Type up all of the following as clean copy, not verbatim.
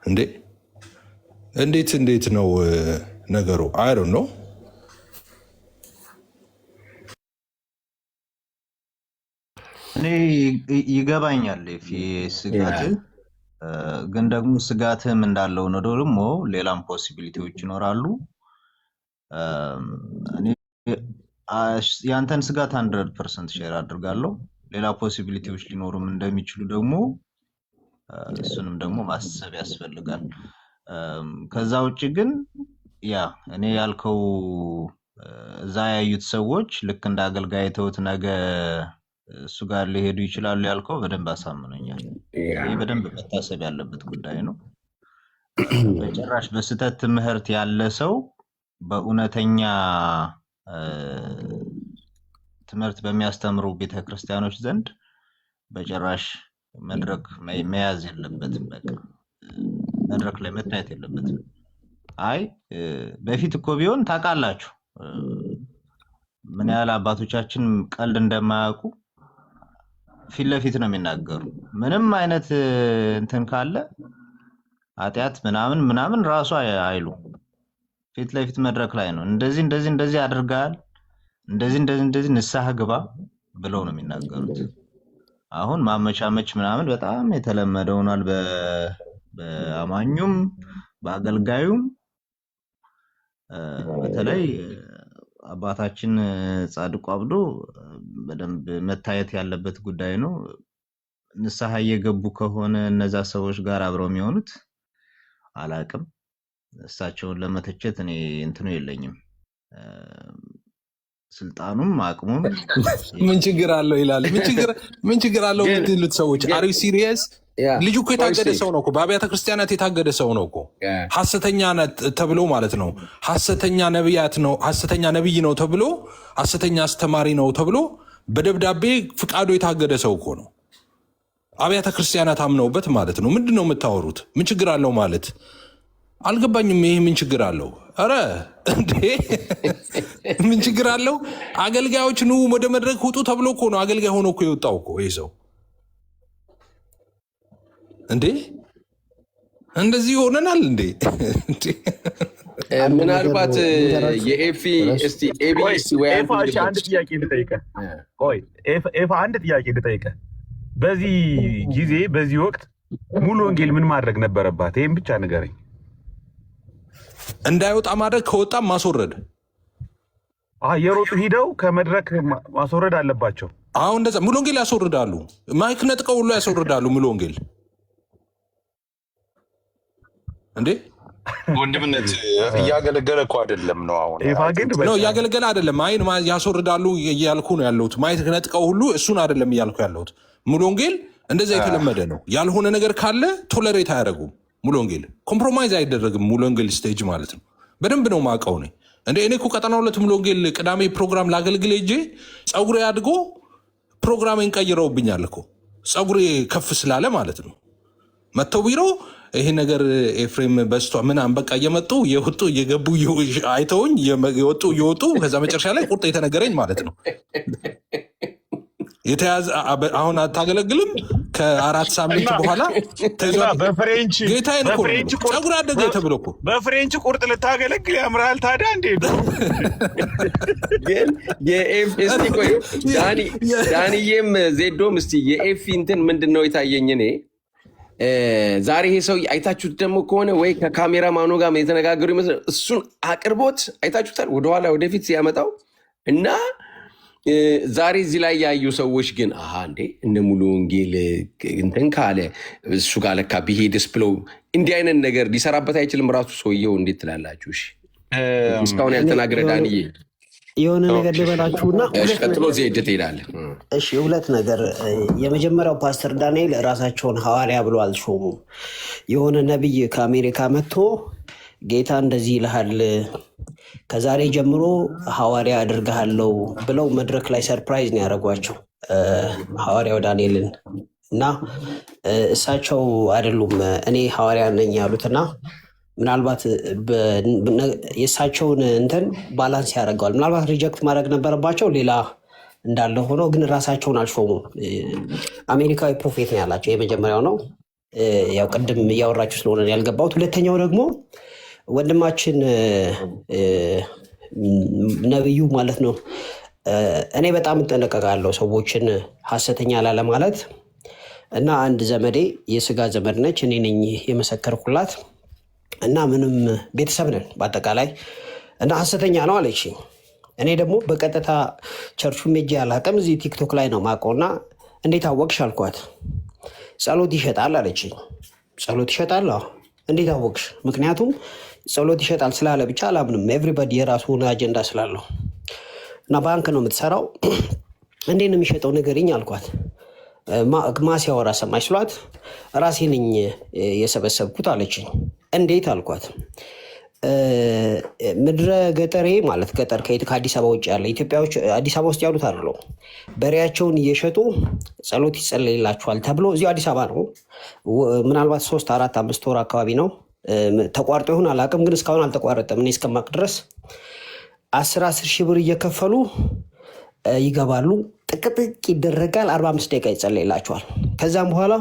እንዴ እንዴት ነው ነገሩ? አይ ዶንት ኖ። እኔ ይገባኛል ስጋት፣ ግን ደግሞ ስጋትም እንዳለው ነው ደግሞ ሌላም ፖሲቢሊቲዎች ይኖራሉ። እኔ ያንተን ስጋት 100% ሼር አድርጋለሁ። ሌላ ፖሲቢሊቲዎች ሊኖሩም እንደሚችሉ ደግሞ እሱንም ደግሞ ማሰብ ያስፈልጋል። ከዛ ውጭ ግን ያ እኔ ያልከው እዛ ያዩት ሰዎች ልክ እንደ አገልጋይ ተውት ነገ እሱ ጋር ሊሄዱ ይችላሉ ያልከው በደንብ አሳምኖኛል። ይህ በደንብ መታሰብ ያለበት ጉዳይ ነው። በጭራሽ በስህተት ትምህርት ያለ ሰው በእውነተኛ ትምህርት በሚያስተምሩ ቤተክርስቲያኖች ዘንድ በጭራሽ መድረክ መያዝ የለበትም። በቃ መድረክ ላይ መታየት የለበትም። አይ በፊት እኮ ቢሆን ታውቃላችሁ ምን ያህል አባቶቻችን ቀልድ እንደማያውቁ ፊት ለፊት ነው የሚናገሩ። ምንም አይነት እንትን ካለ ኃጢአት ምናምን ራሱ አይሉ ፊት ለፊት መድረክ ላይ ነው እንደዚህ አድርጋል እንደዚህ ንስሐ ግባ ብለው ነው የሚናገሩት። አሁን ማመቻመች ምናምን በጣም የተለመደ ሆኗል በአማኙም በአገልጋዩም። በተለይ አባታችን ጻድቁ አብዶ በደንብ መታየት ያለበት ጉዳይ ነው። ንስሐ እየገቡ ከሆነ እነዛ ሰዎች ጋር አብረው የሚሆኑት አላቅም። እሳቸውን ለመተቸት እኔ እንትኑ የለኝም፣ ስልጣኑም አቅሙም። ምን ችግር አለው ይላል። ምን ችግር አለው የምትሉት ሰዎች አሪ ሲሪየስ? ልጁ እኮ የታገደ ሰው ነው እኮ፣ በአብያተ ክርስቲያናት የታገደ ሰው ነው እኮ። ሐሰተኛ ተብሎ ማለት ነው፣ ሐሰተኛ ነቢያት ነው፣ ሐሰተኛ ነቢይ ነው ተብሎ፣ ሐሰተኛ አስተማሪ ነው ተብሎ በደብዳቤ ፍቃዱ የታገደ ሰው እኮ ነው። አብያተ ክርስቲያናት አምነውበት ማለት ነው። ምንድን ነው የምታወሩት? ምን ችግር አለው ማለት አልገባኝም። ይሄ ምን ችግር አለው? ኧረ እንዴ ምን ችግር አለው? አገልጋዮች ኑ ወደ መድረክ ውጡ ተብሎ እኮ ነው አገልጋይ ሆኖ እኮ የወጣው እኮ ይህ ሰው። እንዴ እንደዚህ ሆነናል እንዴ? ምናልባት የኤፊ እስቲ ኤቢሲ ወይ አንድ ጥያቄ ልጠይቅህ። ቆይ አንድ ጥያቄ ልጠይቅህ። በዚህ ጊዜ በዚህ ወቅት ሙሉ ወንጌል ምን ማድረግ ነበረባት? ይሄን ብቻ ንገረኝ። እንዳይወጣ ማድረግ፣ ከወጣም ማስወረድ። የሮጡ ሂደው ከመድረክ ማስወረድ አለባቸው። አሁን እንደዛ ሙሉ ወንጌል ያስወርዳሉ። ማይክ ነጥቀው ሁሉ ያስወርዳሉ ሙሉ ወንጌል። እንዴ ወንድምነት እያገለገለ እኮ አይደለም ነው። አሁን ነው እያገለገለ አይደለም። አይን ያስወርዳሉ እያልኩ ነው ያለሁት። ማይክ ነጥቀው ሁሉ እሱን አይደለም እያልኩ ያለሁት። ሙሉ ወንጌል እንደዛ የተለመደ ነው። ያልሆነ ነገር ካለ ቶለሬት አያደርጉም። ሙሉ ወንጌል ኮምፕሮማይዝ አይደረግም። ሙሉ ወንጌል ስቴጅ ማለት ነው። በደንብ ነው ማውቀው ነኝ። እንደ እኔ እኮ ቀጠና ሁለት ሙሉ ወንጌል ቅዳሜ ፕሮግራም ላገልግል ሄጄ ፀጉሬ አድጎ ፕሮግራሜን ቀይረውብኛል እኮ። ፀጉሬ ከፍ ስላለ ማለት ነው። መጥተው ቢሮ ይሄ ነገር ኤፍሬም በስቷ ምናምን በቃ እየመጡ እየወጡ እየገቡ አይተውኝ የወጡ እየወጡ ከዛ መጨረሻ ላይ ቁርጥ የተነገረኝ ማለት ነው። የተያዘ አሁን አታገለግልም ከ4 ሳምንት በኋላ በፍሬንች ፀጉር አደገ ተብሎ እኮ በፍሬንች ቁርጥ ልታገለግል ያምራል ታዲያ እንዴ? ግን የኤፍስቲ ቆይ ዳንዬም ዜዶም እስቲ የኤፊ እንትን ምንድን ነው የታየኝ እኔ ዛሬ ይሄ ሰው አይታችሁት ደግሞ ከሆነ ወይ ከካሜራ ማኖ ጋር የተነጋገሩ ይመስላል። እሱን አቅርቦት አይታችሁታል ወደኋላ ወደፊት ሲያመጣው እና ዛሬ እዚህ ላይ ያዩ ሰዎች ግን እንዴ እነ ሙሉ ወንጌል እንትን ካለ እሱ ጋር ለካ ቢሄድስ ብለው እንዲህ አይነት ነገር ሊሰራበት አይችልም ራሱ ሰውየው። እንዴት ትላላችሁ? እሺ እስካሁን ያልተናገረ ዳንዬ የሆነ ነገር ልበላችሁና ቀጥሎ ዜድ ትሄዳለህ። እሺ ሁለት ነገር። የመጀመሪያው ፓስተር ዳንኤል ራሳቸውን ሐዋርያ ብሎ አልሾሙም። የሆነ ነቢይ ከአሜሪካ መጥቶ ጌታ እንደዚህ ይልሃል ከዛሬ ጀምሮ ሐዋርያ አድርግሃለሁ ብለው መድረክ ላይ ሰርፕራይዝ ነው ያደረጓቸው ሐዋርያው ዳንኤልን እና እሳቸው አይደሉም እኔ ሐዋርያ ነኝ ያሉትና ምናልባት የእሳቸውን እንትን ባላንስ ያደርገዋል። ምናልባት ሪጀክት ማድረግ ነበረባቸው ሌላ እንዳለ ሆኖ ግን ራሳቸውን አልሾሙም። አሜሪካዊ ፕሮፌት ነው ያላቸው የመጀመሪያው ነው። ያው ቅድም እያወራችሁ ስለሆነ ያልገባሁት። ሁለተኛው ደግሞ ወንድማችን ነብዩ ማለት ነው። እኔ በጣም እጠነቀቃለሁ ሰዎችን ሐሰተኛ ላለ ማለት እና አንድ ዘመዴ የስጋ ዘመድ ነች፣ እኔ ነኝ የመሰከርኩላት እና ምንም ቤተሰብ ነን በአጠቃላይ እና ሐሰተኛ ነው አለችኝ። እኔ ደግሞ በቀጥታ ቸርቹ ሜጄ አላውቅም፣ እዚህ ቲክቶክ ላይ ነው ማውቀውና እንዴት አወቅሽ አልኳት። ጸሎት ይሸጣል አለችኝ። ጸሎት ይሸጣል? እንዴት አወቅሽ? ምክንያቱም ጸሎት ይሸጣል ስላለ ብቻ አላምንም። ኤቭሪባዲ የራሱ ሆነ አጀንዳ ስላለው እና ባንክ ነው የምትሰራው። እንዴት ነው የሚሸጠው ንገሪኝ አልኳት። ሲያወራ ሰማች ስሏት ራሴ ነኝ የሰበሰብኩት አለችኝ። እንዴት አልኳት። ምድረ ገጠሬ ማለት ገጠር ከአዲስ አበባ ውጭ ያለ ኢትዮጵያዎች አዲስ አበባ ውስጥ ያሉት አይደለም፣ በሬያቸውን እየሸጡ ጸሎት ይጸለይላቸዋል ተብሎ እዚሁ አዲስ አበባ ነው። ምናልባት 3 4 5 ወር አካባቢ ነው ተቋርጦ ይሁን አላውቅም፣ ግን እስካሁን አልተቋረጠም። እኔ እስከማቅ ድረስ 10 ሺህ ብር እየከፈሉ ይገባሉ። ጥቅጥቅ ይደረጋል። 45 ደቂቃ ይጸለይላቸዋል። ከዛም በኋላ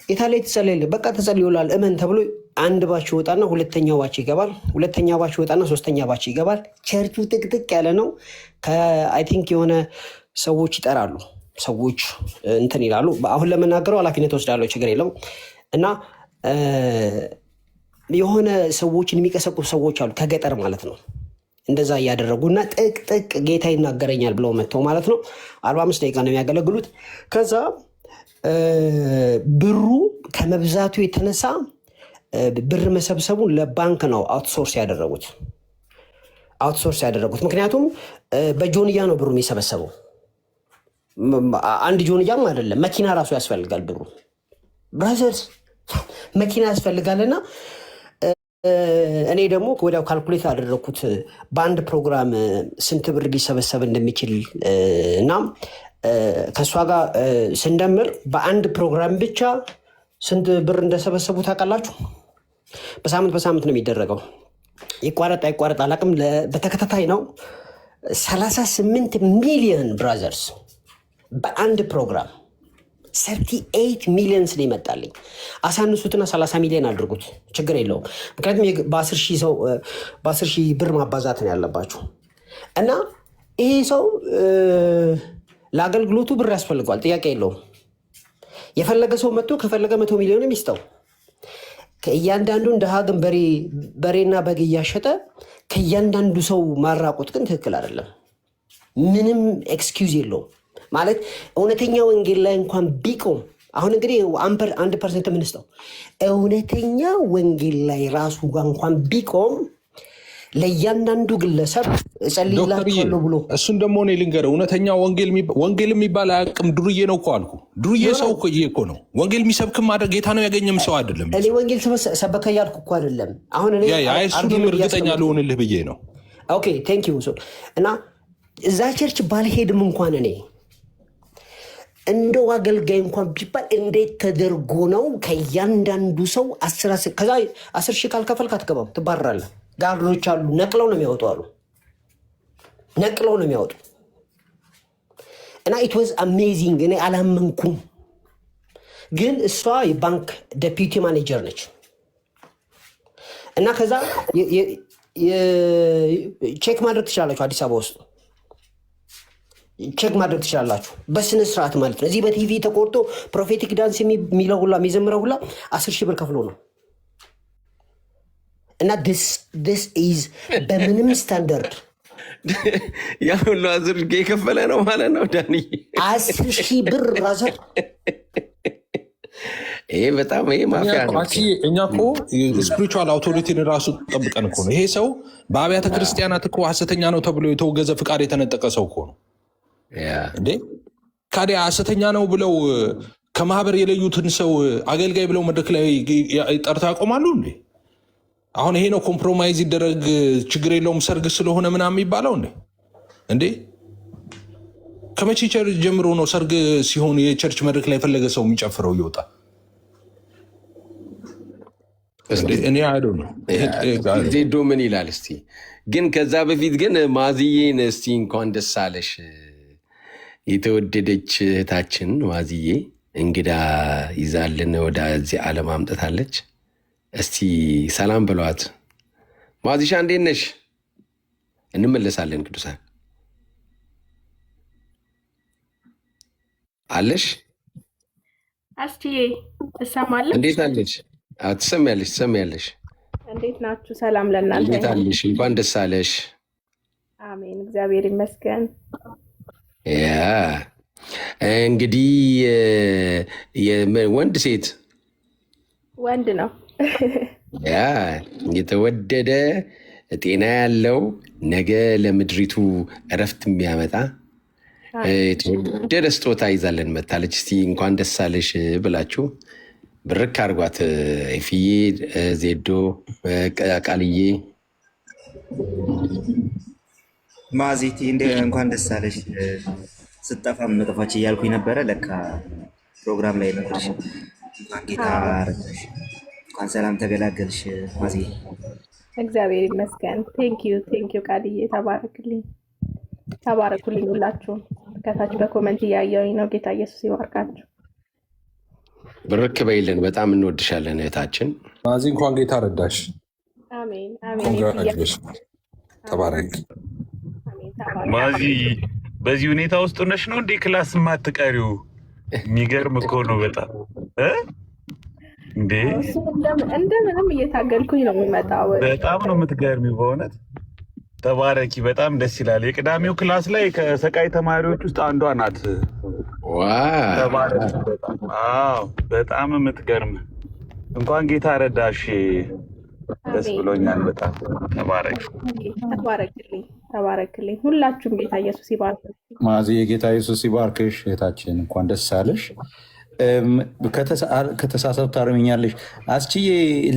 የታለ የተጸለይል በቃ ተጸልዮላል እመን ተብሎ አንድ ባች ይወጣና ሁለተኛው ባች ይገባል። ሁለተኛው ባች ይወጣና ሶስተኛ ባች ይገባል። ቸርቹ ጥቅጥቅ ያለ ነው። አይ ቲንክ የሆነ ሰዎች ይጠራሉ፣ ሰዎች እንትን ይላሉ። አሁን ለመናገረው ኃላፊነት ወስዳለሁ፣ ችግር የለው እና የሆነ ሰዎችን የሚቀሰቁሱ ሰዎች አሉ ከገጠር ማለት ነው። እንደዛ እያደረጉና ጥቅጥቅ ጌታ ይናገረኛል ብለው መጥተው ማለት ነው 45 ደቂቃ ነው የሚያገለግሉት። ከዛ ብሩ ከመብዛቱ የተነሳ ብር መሰብሰቡን ለባንክ ነው አውትሶርስ ያደረጉት። ምክንያቱም በጆንያ ነው ብሩ የሚሰበሰበው። አንድ ጆንያም አይደለም፣ መኪና ራሱ ያስፈልጋል። ብሩ ብራዘርስ መኪና ያስፈልጋልና እኔ ደግሞ ወዲያው ካልኩሌት አደረግኩት በአንድ ፕሮግራም ስንት ብር ሊሰበሰብ እንደሚችል እና ከእሷ ጋር ስንደምር በአንድ ፕሮግራም ብቻ ስንት ብር እንደሰበሰቡ ታውቃላችሁ? በሳምንት ነው የሚደረገው። ይቋረጥ አይቋረጥ አላውቅም። በተከታታይ ነው 38 ሚሊዮን ብራዘርስ በአንድ ፕሮግራም 38 ሚሊዮን ስለ ይመጣልኝ። አሳንሱትና 30 ሚሊዮን አድርጉት፣ ችግር የለውም። ምክንያቱም በ10 ሺህ ብር ማባዛት ነው ያለባችሁ እና ይሄ ሰው ለአገልግሎቱ ብር ያስፈልጓል፣ ጥያቄ የለውም። የፈለገ ሰው መጥቶ ከፈለገ 100 ሚሊዮን የሚስጠው ከእያንዳንዱ እንደ ሀገን በሬና በግ እያሸጠ ከእያንዳንዱ ሰው ማራቁት ግን ትክክል አይደለም። ምንም ኤክስኪውዝ የለውም ማለት እውነተኛ ወንጌል ላይ እንኳን ቢቆም አሁን እንግዲህ 1% የምንስጠው እውነተኛ ወንጌል ላይ ራሱ ጋር እንኳን ቢቆም ለእያንዳንዱ ግለሰብ እጸልይላችኋለሁ ብሎ እሱን ደግሞ እኔ ልንገርህ፣ እውነተኛ ወንጌል የሚባል አያውቅም። ዱርዬ ነው እኮ አልኩ። ዱርዬ ሰው እኮ ነው። ወንጌል የሚሰብክም ማድረግ ጌታ ነው ያገኘም ሰው አይደለም። እኔ ወንጌል ሰበከ ያልኩ እኮ አይደለም። አሁን እሱንም እርግጠኛ ልሆንልህ ብዬ ነው። ኦኬ ቴንክ ዩ። እና እዛ ቸርች ባልሄድም እንኳን እኔ እንደው አገልጋይ እንኳን ቢባል እንዴት ተደርጎ ነው ከእያንዳንዱ ሰው 10 ሺህ ካልከፈልክ አትገባም፣ ትባረራለህ። ጋርዶች አሉ፣ ነቅለው ነው የሚያወጡ እና ኢት ዋዝ አሜዚንግ። እኔ አላመንኩም፣ ግን እሷ የባንክ ዴፒቲ ማኔጀር ነች እና ከዛ ቼክ ማድረግ ትችላላችሁ። አዲስ አበባ ውስጥ ቼክ ማድረግ ትችላላችሁ በስነ ስርዓት ማለት ነው። እዚህ በቲቪ ተቆርጦ ፕሮፌቲክ ዳንስ የሚለው ሁላ የሚዘምረው ሁላ 10 ሺህ ብር ከፍሎ ነው እና ዲስ ኢዝ በምንም ስታንዳርድ ያ ሁሉ 10 ሺህ የከፈለ ነው ማለት ነው። ዳኒ 10 ሺህ ብር ራዘር ይሄ በጣም ይሄ ማፊያ ነው። እኛ እኮ ስፒሪቹዋል አውቶሪቲን ራሱ ጠብቀን እኮ ነው። ይሄ ሰው በአብያተ ክርስቲያናት እኮ ሐሰተኛ ነው ተብሎ የተወገዘ ፍቃድ የተነጠቀ ሰው እኮ ነው እንዴ። ካዲያ ሐሰተኛ ነው ብለው ከማህበር የለዩትን ሰው አገልጋይ ብለው መድረክ ላይ ጠርተው ያቆማሉ እንዴ? አሁን ይሄ ነው ኮምፕሮማይዝ ይደረግ ችግር የለውም ሰርግ ስለሆነ ምናምን የሚባለው እንዴ? ከመቼ ቸርች ጀምሮ ነው ሰርግ ሲሆን የቸርች መድረክ ላይ የፈለገ ሰው የሚጨፍረው እየወጣ? እኔ አይዶ ነው ዜዶ ምን ይላል እስቲ። ግን ከዛ በፊት ግን ማዝዬን እስቲ እንኳን ደስ አለሽ የተወደደች እህታችን ማዝዬ፣ እንግዳ ይዛልን ወደዚህ ዓለም አምጥታለች። እስቲ ሰላም ብለዋት። ማዚሻ እንዴት ነሽ? እንመለሳለን። ቅዱሳን አለሽ? አስቲዬ እሰማለሁ። እንዴት አለሽ? ትሰሚያለሽ? እንዴት ናችሁ? ሰላም ለእናንተ። እንዴት አለሽ? እንኳን ደስ አለሽ። አሜን፣ እግዚአብሔር ይመስገን። ያ እንግዲህ ወንድ ሴት ወንድ ነው። ያ የተወደደ ጤና ያለው ነገ ለምድሪቱ እረፍት የሚያመጣ የተወደደ ስጦታ ይዛለን መታለች። እስቲ እንኳን ደስ አለሽ ብላችሁ ብርክ አድርጓት። ኤፍዬ፣ ዜዶ፣ ቃልዬ፣ ማዜቲ እንኳን ደስ አለሽ። ስጠፋም መጥፋች እያልኩኝ ነበረ። ለካ ፕሮግራም ላይ ነበርሽ። እንኳን ጌታ ረዳሽ፣ እንኳን ሰላም ተገላገልሽ ማዜ። እግዚአብሔር ይመስገን። ቴንኪዩ ቃልዬ፣ ተባረኩልኝ ሁላችሁም። ከታች በኮመንት እያየሁኝ ነው። ጌታ ኢየሱስ ይባርካችሁ። ብርክ በይልን። በጣም እንወድሻለን እህታችን ማዚ። እንኳን ጌታ ረዳሽ። አሜን። ተባረክ ማዚ። በዚህ ሁኔታ ውስጥ ነሽ ነው እንዴ ክላስ ማትቀሪው? የሚገርም እኮ ነው በጣም እንዴ። እንደምንም እየታገልኩኝ ነው የሚመጣው። በጣም ነው የምትገርሚው በእውነት ተባረኪ። በጣም ደስ ይላል። የቅዳሜው ክላስ ላይ ከሰቃይ ተማሪዎች ውስጥ አንዷ ናት። ተባረኪ። በጣም የምትገርም። እንኳን ጌታ ረዳሽ። ደስ ብሎኛል በጣም። ተባረክልኝ ሁላችሁም። ጌታ ኢየሱስ ይባርክ። ማዚ፣ የጌታ ኢየሱስ ይባርክሽ እህታችን። እንኳን ደስ አለሽ። ከተሳሳቱ ታርሚኛለሽ። አስችዬ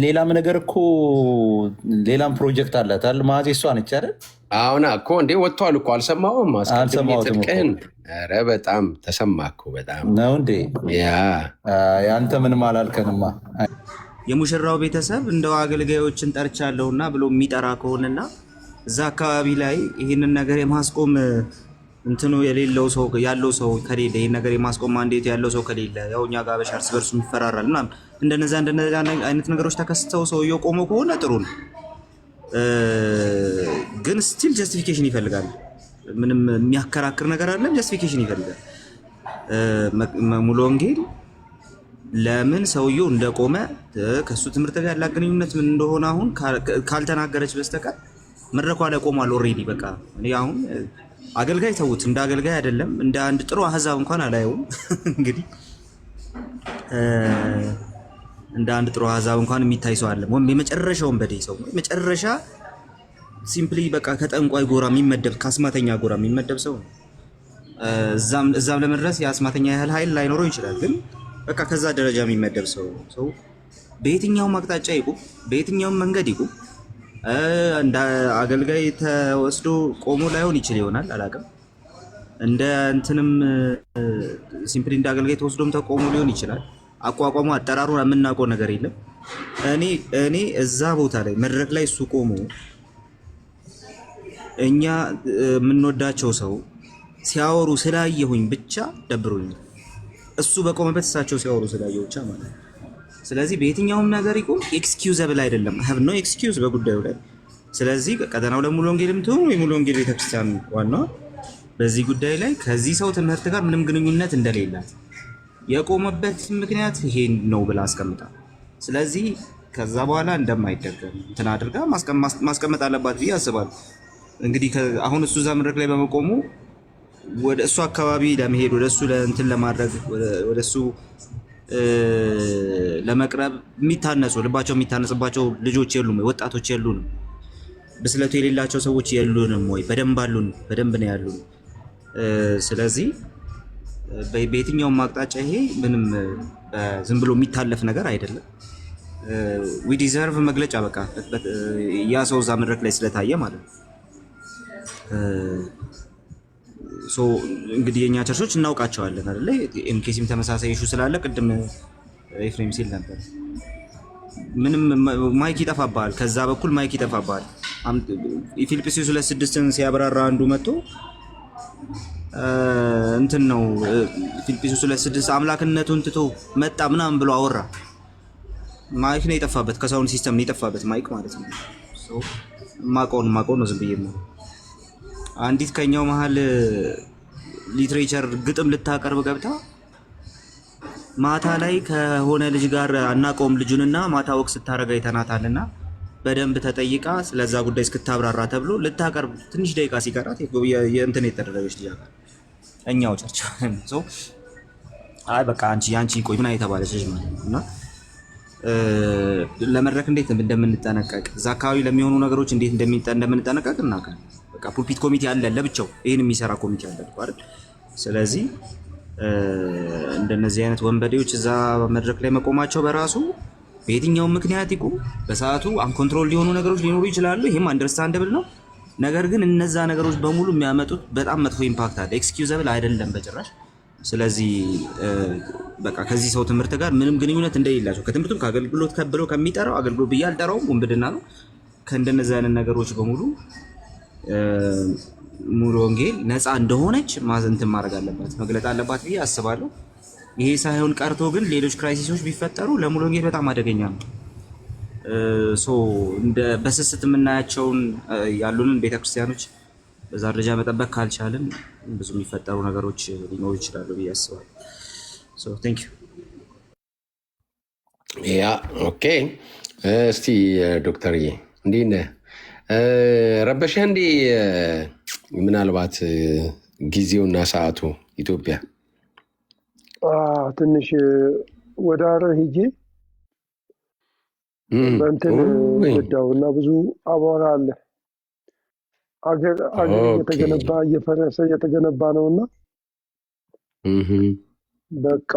ሌላም ነገር እኮ ሌላም ፕሮጀክት አላታል ማዚ። እሷ ነች አይደል? አሁና እኮ እንዴ ወጥቷል እኮ አልሰማሁም። አልሰማሁትም። ኧረ በጣም ተሰማ እኮ በጣም ነው እንዴ? ያንተ ምንም አላልከንማ። የሙሽራው ቤተሰብ እንደው አገልጋዮችን ጠርቻለሁና ብሎ የሚጠራ ከሆነና እዛ አካባቢ ላይ ይህንን ነገር የማስቆም እንትኑ የሌለው ሰው ያለው ሰው ከሌለ ይህን ነገር የማስቆም ማንዴት ያለው ሰው ከሌለ ያው እኛ ጋር በሻ እርስ በርሱ ይፈራራል ምናምን እንደነዛ አይነት ነገሮች ተከስተው ሰውየው ቆሞ ከሆነ ጥሩ ነው። ግን ስቲል ጀስቲፊኬሽን ይፈልጋል። ምንም የሚያከራክር ነገር አለ። ጀስቲፊኬሽን ይፈልጋል። ሙሉ ወንጌል ለምን ሰውየው እንደቆመ ከሱ ትምህርት ጋር ያለ ግንኙነት ምን እንደሆነ አሁን ካልተናገረች በስተቀር መድረኳ ላይ ቆሟል ኦልሬዲ። በቃ እኔ አሁን አገልጋይ ተውት፣ እንደ አገልጋይ አይደለም እንደ አንድ ጥሩ አህዛብ እንኳን አላየውም። እንግዲህ እንደ አንድ ጥሩ አህዛብ እንኳን የሚታይ ሰው አለ። ወይም የመጨረሻውን በደይ ሰው መጨረሻ ሲምፕሊ በቃ ከጠንቋይ ጎራ የሚመደብ ከአስማተኛ ጎራ የሚመደብ ሰው ነው። እዛም ለመድረስ የአስማተኛ ያህል ኃይል ላይኖረው ይችላል፣ ግን በቃ ከዛ ደረጃ የሚመደብ ሰው በየትኛውም አቅጣጫ ይቁም፣ በየትኛውም መንገድ ይቁም፣ እንደ አገልጋይ ተወስዶ ቆሞ ላይሆን ይችል ይሆናል አላውቅም። እንደ እንትንም ሲምፕሊ እንደ አገልጋይ ተወስዶም ተቆሞ ሊሆን ይችላል። አቋቋሙ አጠራሩ የምናውቀው ነገር የለም። እኔ እዛ ቦታ ላይ መድረክ ላይ እሱ ቆሞ እኛ የምንወዳቸው ሰው ሲያወሩ ስላየሁኝ ብቻ ደብሮኛል። እሱ በቆመበት እሳቸው ሲያወሩ ስላየሁ ብቻ ማለት ነው። ስለዚህ በየትኛውም ነገር ይቆም ኤክስኪዩዘብል አይደለም። ሀብ ኖ ኤክስኪዩዝ በጉዳዩ ላይ። ስለዚህ ቀጠናው ለሙሉ ወንጌልም ትሆኑ የሙሉ ወንጌል ቤተክርስቲያን ዋናዋ በዚህ ጉዳይ ላይ ከዚህ ሰው ትምህርት ጋር ምንም ግንኙነት እንደሌላት የቆመበት ምክንያት ይሄ ነው ብላ አስቀምጣ። ስለዚህ ከዛ በኋላ እንደማይደገም እንትን አድርጋ ማስቀመጥ አለባት ብዬ አስባለሁ። እንግዲህ አሁን እሱ እዛ መድረክ ላይ በመቆሙ ወደ እሱ አካባቢ ለመሄድ ወደ እሱ እንትን ለማድረግ ወደ እሱ ለመቅረብ የሚታነጹ ልባቸው የሚታነጽባቸው ልጆች የሉም ወይ? ወጣቶች የሉንም? ብስለቱ የሌላቸው ሰዎች የሉንም ወይ? በደንብ አሉን፣ በደንብ ነው ያሉን። ስለዚህ በየትኛውም አቅጣጫ ይሄ ምንም ዝም ብሎ የሚታለፍ ነገር አይደለም። ዊ ዲዘርቭ መግለጫ በቃ ያ ሰው እዛ መድረክ ላይ ስለታየ ማለት ነው። እንግዲህ የኛ ቸርቾች እናውቃቸዋለን አይደለ? ኤምኬሲም ተመሳሳይ ኢሹ ስላለ ቅድም ኤፍሬም ሲል ነበር። ምንም ማይክ ይጠፋባል፣ ከዛ በኩል ማይክ ይጠፋባል። ፊልጵስዩስ 2:6 ሲያብራራ አንዱ መጥቶ እንትን ነው ፊልጵስዩስ 2:6 አምላክነቱን ትቶ መጣ ምናምን ብሎ አወራ። ማይክ ነው የጠፋበት፣ ከሳውንድ ሲስተም ነው የጠፋበት ማይክ ማለት ነው። ሶ ማቆን ነው ዝም ብዬ ነው። አንዲት ከኛው መሀል ሊትሬቸር ግጥም ልታቀርብ ገብታ ማታ ላይ ከሆነ ልጅ ጋር አናቆም ልጁንና ማታ ወቅ ስታረጋ ይተናታልና በደንብ ተጠይቃ ስለዛ ጉዳይ እስክታብራራ ተብሎ ልታቀርብ ትንሽ ደቂቃ ሲቀራት የእንትን የተደረገች ልጅ አለ እኛው ቸርች ሶ አይ በቃ አንቺ ቆይ ምን አይተባለች ልጅ ማለት ነውና ለመድረክ እንዴት እንደምንጠነቀቅ እዛ አካባቢ ለሚሆኑ ነገሮች እንዴት እንደምንጠነቀቅ እናውቃለን። በቃ ፑልፒት ኮሚቴ አለ ለብቻው ይሄን የሚሰራ ኮሚቴ አለ አይደል? ስለዚህ እንደነዚህ አይነት ወንበዴዎች እዛ መድረክ ላይ መቆማቸው በራሱ በየትኛውም ምክንያት ይቁም በሰዓቱ አንኮንትሮል ሊሆኑ ነገሮች ሊኖሩ ይችላሉ። ይሄም አንደርስታንደብል ነው። ነገር ግን እነዛ ነገሮች በሙሉ የሚያመጡት በጣም መጥፎ ኢምፓክት አለ። ኤክስኪዩዘብል አይደለም በጭራሽ። ስለዚህ በቃ ከዚህ ሰው ትምህርት ጋር ምንም ግንኙነት እንደሌላቸው ከትምህርቱም ከአገልግሎት ከብሎ ከሚጠራው አገልግሎት ብዬ አልጠራውም፣ ወንብድና ነው። ከእንደነዚህ አይነት ነገሮች በሙሉ ሙሉ ወንጌል ነፃ እንደሆነች እንትን ማድረግ አለባት መግለጥ አለባት ብዬ አስባለሁ። ይሄ ሳይሆን ቀርቶ ግን ሌሎች ክራይሲሶች ቢፈጠሩ ለሙሉ ወንጌል በጣም አደገኛ ነው። እንደ በስስት የምናያቸውን ያሉንን ቤተክርስቲያኖች በዛ ደረጃ መጠበቅ ካልቻልን ብዙ የሚፈጠሩ ነገሮች ሊኖሩ ይችላሉ ብዬ አስባለሁ። ቴንክ ዩ። ያ ኦኬ። እስቲ ዶክተርዬ እንዴት ነህ? ረበሸህ እንዴ? ምናልባት ጊዜውና ሰዓቱ ኢትዮጵያ ትንሽ ወደ ሐረር ሂጄ በእንትን ወዳው እና ብዙ አቧራ አለ። አገር እየተገነባ እየፈረሰ እየተገነባ ነውና በቃ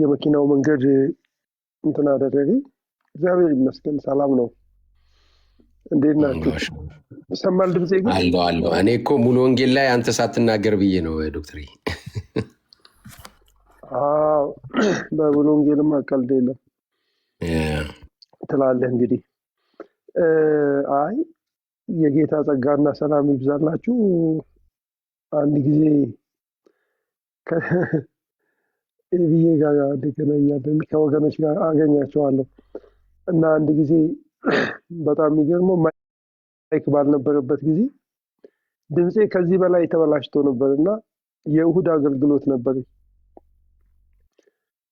የመኪናው መንገድ እንትን አደረገ። እግዚአብሔር ይመስገን ሰላም ነው። እንዴት ናችሁ? ይሰማል ድምጼ? ግን አለው እኔ እኮ ሙሉ ወንጌል ላይ አንተ ሳትናገር ብዬ ነው ዶክተር። በሙሉ ወንጌልም ቀልድ የለም ትላለህ እንግዲህ። አይ የጌታ ጸጋና ሰላም ይብዛላችሁ። አንድ ጊዜ ከብዬ ጋር እንገናኛለን፣ ከወገኖች ጋር አገኛቸዋለሁ እና አንድ ጊዜ በጣም የሚገርመው ማይክ ባልነበረበት ጊዜ ድምፄ ከዚህ በላይ ተበላሽቶ ነበር እና የእሁድ አገልግሎት ነበር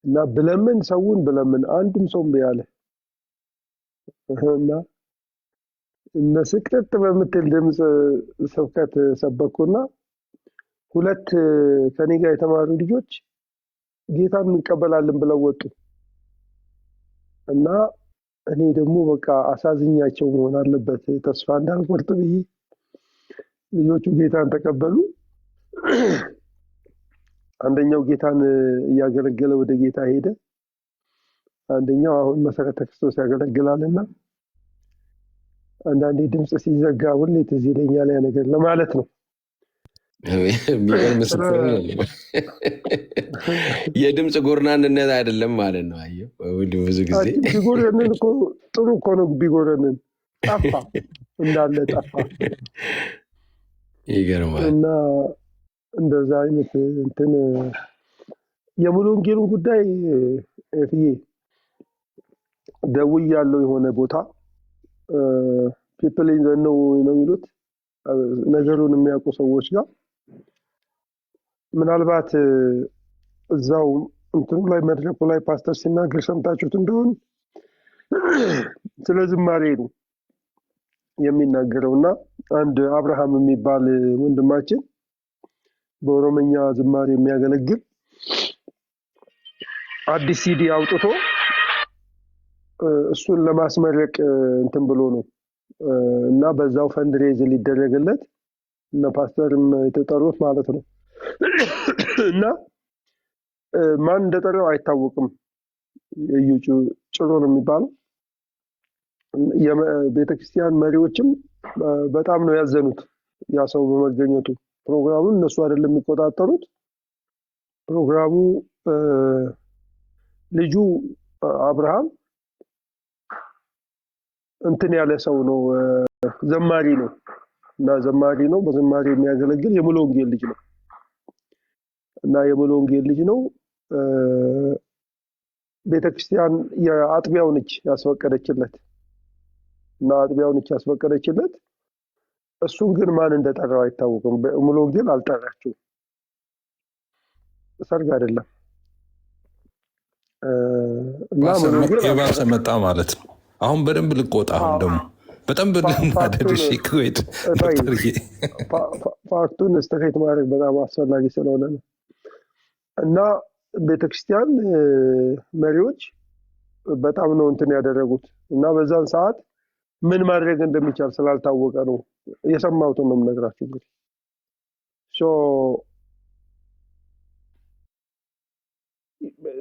እና ብለምን አንድም ሰው ያለ እና ስቅጥጥ በምትል ድምፅ ስብከት ሰበኩና ሁለት ከኔ ጋር የተማሩ ልጆች ጌታን እንቀበላለን ብለው ወጡ እና እኔ ደግሞ በቃ አሳዝኛቸው መሆን አለበት ተስፋ እንዳልቆርጥ ብዬ ልጆቹ ጌታን ተቀበሉ። አንደኛው ጌታን እያገለገለ ወደ ጌታ ሄደ። አንደኛው አሁን መሰረተ ክርስቶስ ያገለግላልና አንዳንዴ ድምፅ ሲዘጋ ሁሌ ትዝ ይለኛል ያ ነገር ለማለት ነው። የድምፅ ጎርናንነት አይደለም ማለት ነው። አየሁ ብዙ ጊዜ ቢጎረንን እኮ ጥሩ እኮ ነው። ቢጎረንን ጠፋ እንዳለ ጠፋ። ይገርማል። እና እንደዛ አይነት እንትን የሙሉ ወንጌሉን ጉዳይ ፍዬ ደውያለሁ የሆነ ቦታ ፒፕል ኢን ነው የሚሉት ነገሩን የሚያውቁ ሰዎች ጋር ምናልባት እዛው እንትኑ ላይ መድረኩ ላይ ፓስተር ሲናገር ሰምታችሁት እንደሆነ ስለ ዝማሬ ነው የሚናገረውና አንድ አብርሃም የሚባል ወንድማችን በኦሮምኛ ዝማሬ የሚያገለግል አዲስ ሲዲ አውጥቶ እሱን ለማስመረቅ እንትን ብሎ ነው እና በዛው ፈንድሬዝ ሊደረግለት እና ፓስተርም የተጠሩት ማለት ነው እና ማን እንደጠራው አይታወቅም። እዩ ጭሮ ነው የሚባለው። የቤተክርስቲያን መሪዎችም በጣም ነው ያዘኑት ያ ሰው በመገኘቱ። ፕሮግራሙን እነሱ አይደለም የሚቆጣጠሩት። ፕሮግራሙ ልጁ አብርሃም እንትን ያለ ሰው ነው፣ ዘማሪ ነው እና ዘማሪ ነው፣ በዝማሬ የሚያገለግል የሙሉ ወንጌል ልጅ ነው እና የሙሉ ወንጌል ልጅ ነው። ቤተክርስቲያን የአጥቢያው ነች ያስፈቀደችለት እና አጥቢያው ነች ያስፈቀደችለት። እሱን ግን ማን እንደጠራው አይታወቅም። ሙሉ ወንጌል አልጠራችውም። ሰርግ አይደለም እና ሙሉ ወንጌል የባሰ መጣ ማለት ነው። አሁን በደንብ ልቆጣ። አሁን ደግሞ በጣም በደንብ ኩዌት ፋክቱን ስተፌት ማድረግ በጣም አስፈላጊ ስለሆነ ነው እና ቤተክርስቲያን መሪዎች በጣም ነው እንትን ያደረጉት እና በዛን ሰዓት ምን ማድረግ እንደሚቻል ስላልታወቀ ነው የሰማሁትን ነው የምነግራችሁ። እንግዲህ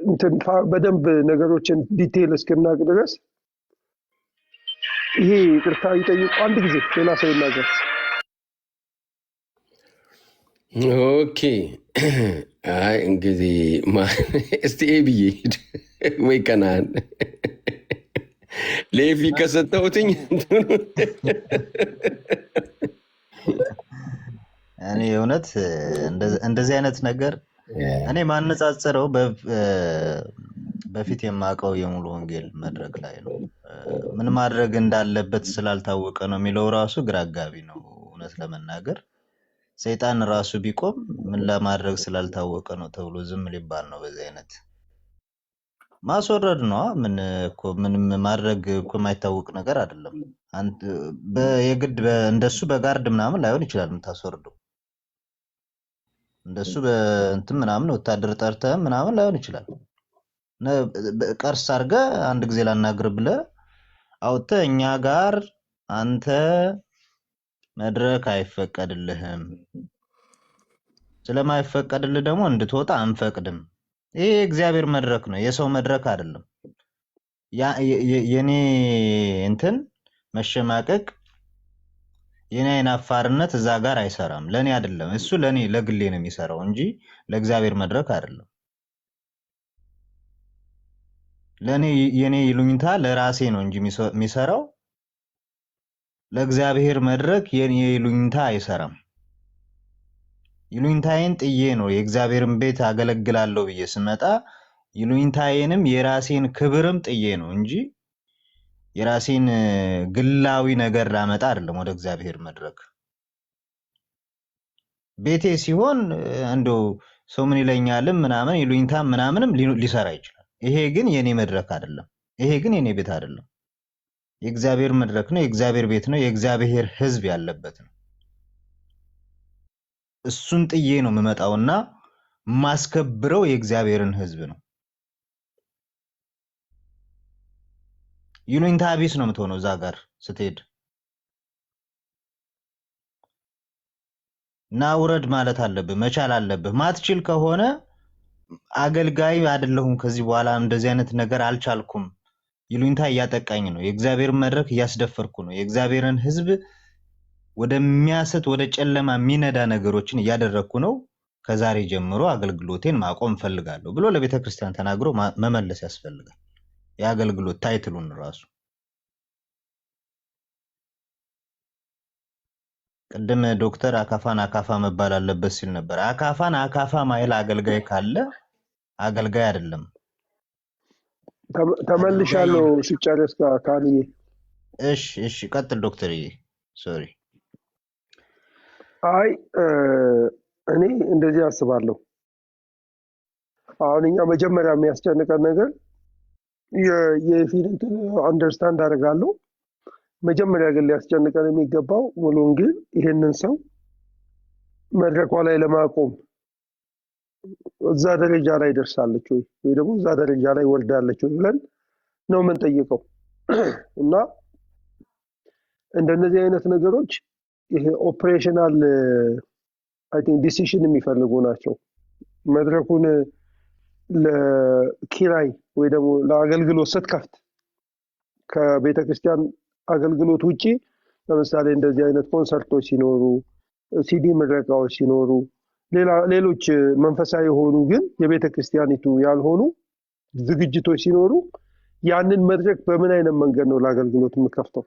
እንትን በደንብ ነገሮችን ዲቴይል እስክናቅ ድረስ ይሄ ይቅርታ ይጠይቁ። አንድ ጊዜ ሌላ ሰው ይናገር። ኦኬ። አይ እንግዲህ እስቲ ብዬ ወይ ቀናን ሌፊ ከሰጠሁትኝ እኔ እውነት እንደዚህ አይነት ነገር እኔ ማነጻጸረው በፊት የማውቀው የሙሉ ወንጌል መድረክ ላይ ነው። ምን ማድረግ እንዳለበት ስላልታወቀ ነው የሚለው ራሱ ግራ አጋቢ ነው። እውነት ለመናገር ሰይጣን ራሱ ቢቆም ምን ለማድረግ ስላልታወቀ ነው ተብሎ ዝም ሊባል ነው? በዚህ አይነት ማስወረድ ነው። ምንም ማድረግ እኮ የማይታወቅ ነገር አይደለም። የግድ እንደሱ በጋርድ ምናምን ላይሆን ይችላል የምታስወርደው። እንደሱ በእንትን ምናምን ወታደር ጠርተህ ምናምን ላይሆን ይችላል። ቀርስ አድርገህ አንድ ጊዜ ላናግር ብለህ አውጥተህ እኛ ጋር አንተ መድረክ አይፈቀድልህም፣ ስለማይፈቀድልህ ደግሞ እንድትወጣ አንፈቅድም። ይሄ የእግዚአብሔር መድረክ ነው፣ የሰው መድረክ አይደለም። የኔ እንትን መሸማቀቅ የኔ አይናፋርነት እዛ ጋር አይሰራም። ለኔ አይደለም እሱ ለኔ ለግሌ ነው የሚሰራው እንጂ ለእግዚአብሔር መድረክ አይደለም። ለኔ የኔ ይሉኝታ ለራሴ ነው እንጂ የሚሰራው ለእግዚአብሔር መድረክ የኔ ይሉኝታ አይሰራም። ይሉኝታዬን ጥዬ ነው የእግዚአብሔርን ቤት አገለግላለሁ ብዬ ስመጣ ይሉኝታዬንም የራሴን ክብርም ጥዬ ነው እንጂ የራሴን ግላዊ ነገር ላመጣ አይደለም ወደ እግዚአብሔር መድረክ። ቤቴ ሲሆን እንደው ሰው ምን ይለኛልም ምናምን ይሉኝታ ምናምንም ሊሰራ ይችላል። ይሄ ግን የኔ መድረክ አይደለም። ይሄ ግን የኔ ቤት አይደለም። የእግዚአብሔር መድረክ ነው፣ የእግዚአብሔር ቤት ነው፣ የእግዚአብሔር ሕዝብ ያለበት ነው። እሱን ጥዬ ነው የምመጣውና ማስከብረው የእግዚአብሔርን ሕዝብ ነው። ይሉኝታ ቢስ ነው የምትሆነው እዛ ጋር ስትሄድ። ና ውረድ ማለት አለብህ፣ መቻል አለብህ። ማትችል ከሆነ አገልጋይ አይደለሁም ከዚህ በኋላ እንደዚህ አይነት ነገር አልቻልኩም፣ ይሉኝታ እያጠቃኝ ነው፣ የእግዚአብሔር መድረክ እያስደፈርኩ ነው፣ የእግዚአብሔርን ሕዝብ ወደሚያስት ወደ ጨለማ የሚነዳ ነገሮችን እያደረግኩ ነው፣ ከዛሬ ጀምሮ አገልግሎቴን ማቆም ፈልጋለሁ ብሎ ለቤተ ክርስቲያን ተናግሮ መመለስ ያስፈልጋል። የአገልግሎት ታይትሉን ራሱ ቅድም ዶክተር አካፋን አካፋ መባል አለበት ሲል ነበር። አካፋን አካፋ ማይል አገልጋይ ካለ አገልጋይ አይደለም። ተመልሻለሁ ሲጨርስ ካንዬ። እሺ ቀጥል ዶክተርዬ። ሶሪ። አይ እኔ እንደዚህ አስባለሁ። አሁን እኛ መጀመሪያ የሚያስጨንቀን ነገር የፊልም አንደርስታንድ አደርጋለሁ። መጀመሪያ ግን ሊያስጨንቀን የሚገባው ሙሉ ወንጌል ይሄንን ሰው መድረኳ ላይ ለማቆም እዛ ደረጃ ላይ ደርሳለች ወይ ደግሞ እዛ ደረጃ ላይ ወርዳለች ወይ ብለን ነው የምንጠይቀው። እና እንደነዚህ አይነት ነገሮች ይሄ ኦፕሬሽናል አይ ቲንክ ዲሲሽን የሚፈልጉ ናቸው። መድረኩን ለኪራይ ወይ ደግሞ ለአገልግሎት ስትከፍት ከቤተክርስቲያን አገልግሎት ውጪ ለምሳሌ እንደዚህ አይነት ኮንሰርቶች ሲኖሩ፣ ሲዲ ምረቃዎች ሲኖሩ፣ ሌሎች መንፈሳዊ የሆኑ ግን የቤተክርስቲያኒቱ ያልሆኑ ዝግጅቶች ሲኖሩ ያንን መድረክ በምን አይነት መንገድ ነው ለአገልግሎት የምከፍተው?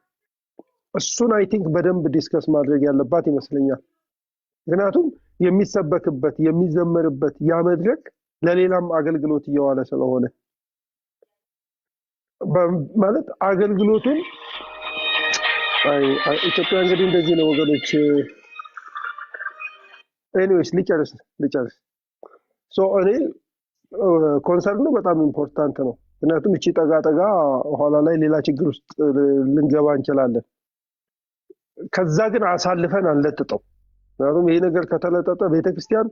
እሱን አይ ቲንክ በደንብ ዲስከስ ማድረግ ያለባት ይመስለኛል። ምክንያቱም የሚሰበክበት የሚዘመርበት ያ መድረክ ለሌላም አገልግሎት እየዋለ ስለሆነ ማለት አገልግሎቱን ኢትዮጵያ እንግዲህ እንደዚህ ነው ወገኖች። ኤኒዌይስ ልጨርስ እኔ ኮንሰርኑ በጣም ኢምፖርታንት ነው። ምክንያቱም እቺ ጠጋ ኋላ ላይ ሌላ ችግር ውስጥ ልንገባ እንችላለን። ከዛ ግን አሳልፈን አንለጥጠው። ምክንያቱም ይሄ ነገር ከተለጠጠ ቤተክርስቲያን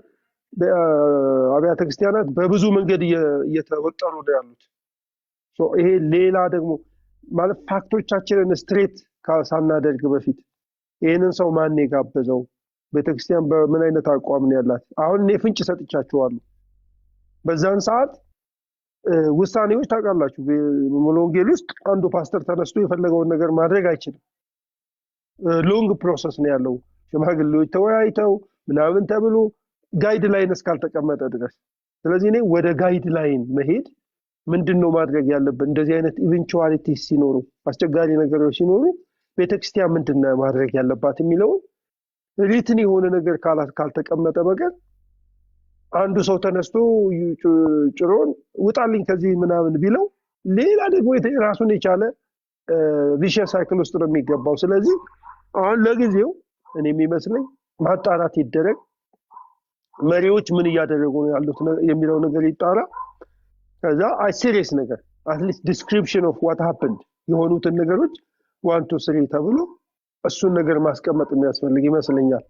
አብያተ ክርስቲያናት በብዙ መንገድ እየተወጠሩ ነው ያሉት። ይሄ ሌላ ደግሞ ማለት ፋክቶቻችንን ስትሬት ሳናደርግ በፊት ይሄንን ሰው ማን የጋበዘው፣ ቤተክርስቲያን በምን አይነት አቋም ነው ያላት? አሁን እኔ ፍንጭ ሰጥቻችኋለሁ። በዛን ሰዓት ውሳኔዎች ታውቃላችሁ፣ ሙሉ ወንጌል ውስጥ አንዱ ፓስተር ተነስቶ የፈለገውን ነገር ማድረግ አይችልም። ሎንግ ፕሮሰስ ነው ያለው። ሽማግሌዎች ተወያይተው ምናምን ተብሎ ጋይድ ላይን እስካልተቀመጠ ድረስ። ስለዚህ እኔ ወደ ጋይድ ላይን መሄድ ምንድነው ማድረግ ያለብን? እንደዚህ አይነት ኢቨንቹዋሊቲስ ሲኖሩ፣ አስቸጋሪ ነገሮች ሲኖሩ ቤተክርስቲያን ምንድነው ማድረግ ያለባት የሚለው ሪትን የሆነ ነገር ካልተቀመጠ በቀር አንዱ ሰው ተነስቶ ጭሮን ውጣልኝ ከዚህ ምናምን ቢለው ሌላ ደግሞ ራሱን የቻለ ቪሸስ ሳይክል ውስጥ ነው የሚገባው። ስለዚህ አሁን ለጊዜው እኔ የሚመስለኝ ማጣራት ይደረግ፣ መሪዎች ምን እያደረጉ ነው ያሉት የሚለው ነገር ይጣራ። ከዛ ሲሪየስ ነገር አትሊስት ዲስክሪፕሽን ኦፍ ዋት ሃፐንድ የሆኑትን ነገሮች 1 2 3 ተብሎ እሱን ነገር ማስቀመጥ የሚያስፈልግ ይመስለኛል።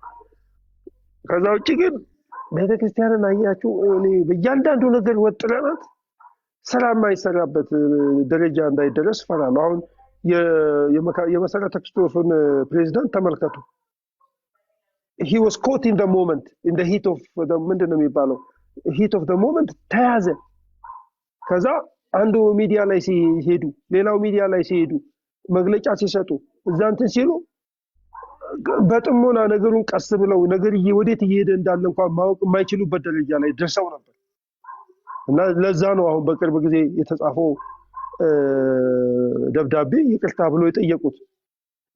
ከዛ ውጪ ግን ቤተክርስቲያንን አያችሁ እኔ በእያንዳንዱ ነገር ወጥረናት ስራ የማይሰራበት ደረጃ እንዳይደረስ ፈራለሁ። አሁን የመሰረተ ክርስቶስን ፕሬዝዳንት ተመልከቱ። he was caught in the moment, in the heat of the ምንድነው የሚባለው heat of the moment ተያዘ። ከዛ አንዱ ሚዲያ ላይ ሲሄዱ ሌላው ሚዲያ ላይ ሲሄዱ መግለጫ ሲሰጡ እዛ እንትን ሲሉ በጥሞና ነገሩን ቀስ ብለው ነገር ወዴት እየሄደ እንዳለ እንኳን ማወቅ የማይችሉበት ደረጃ ላይ ደርሰው ነበር። እና ለዛ ነው አሁን በቅርብ ጊዜ የተጻፈው ደብዳቤ ይቅርታ ብሎ የጠየቁት።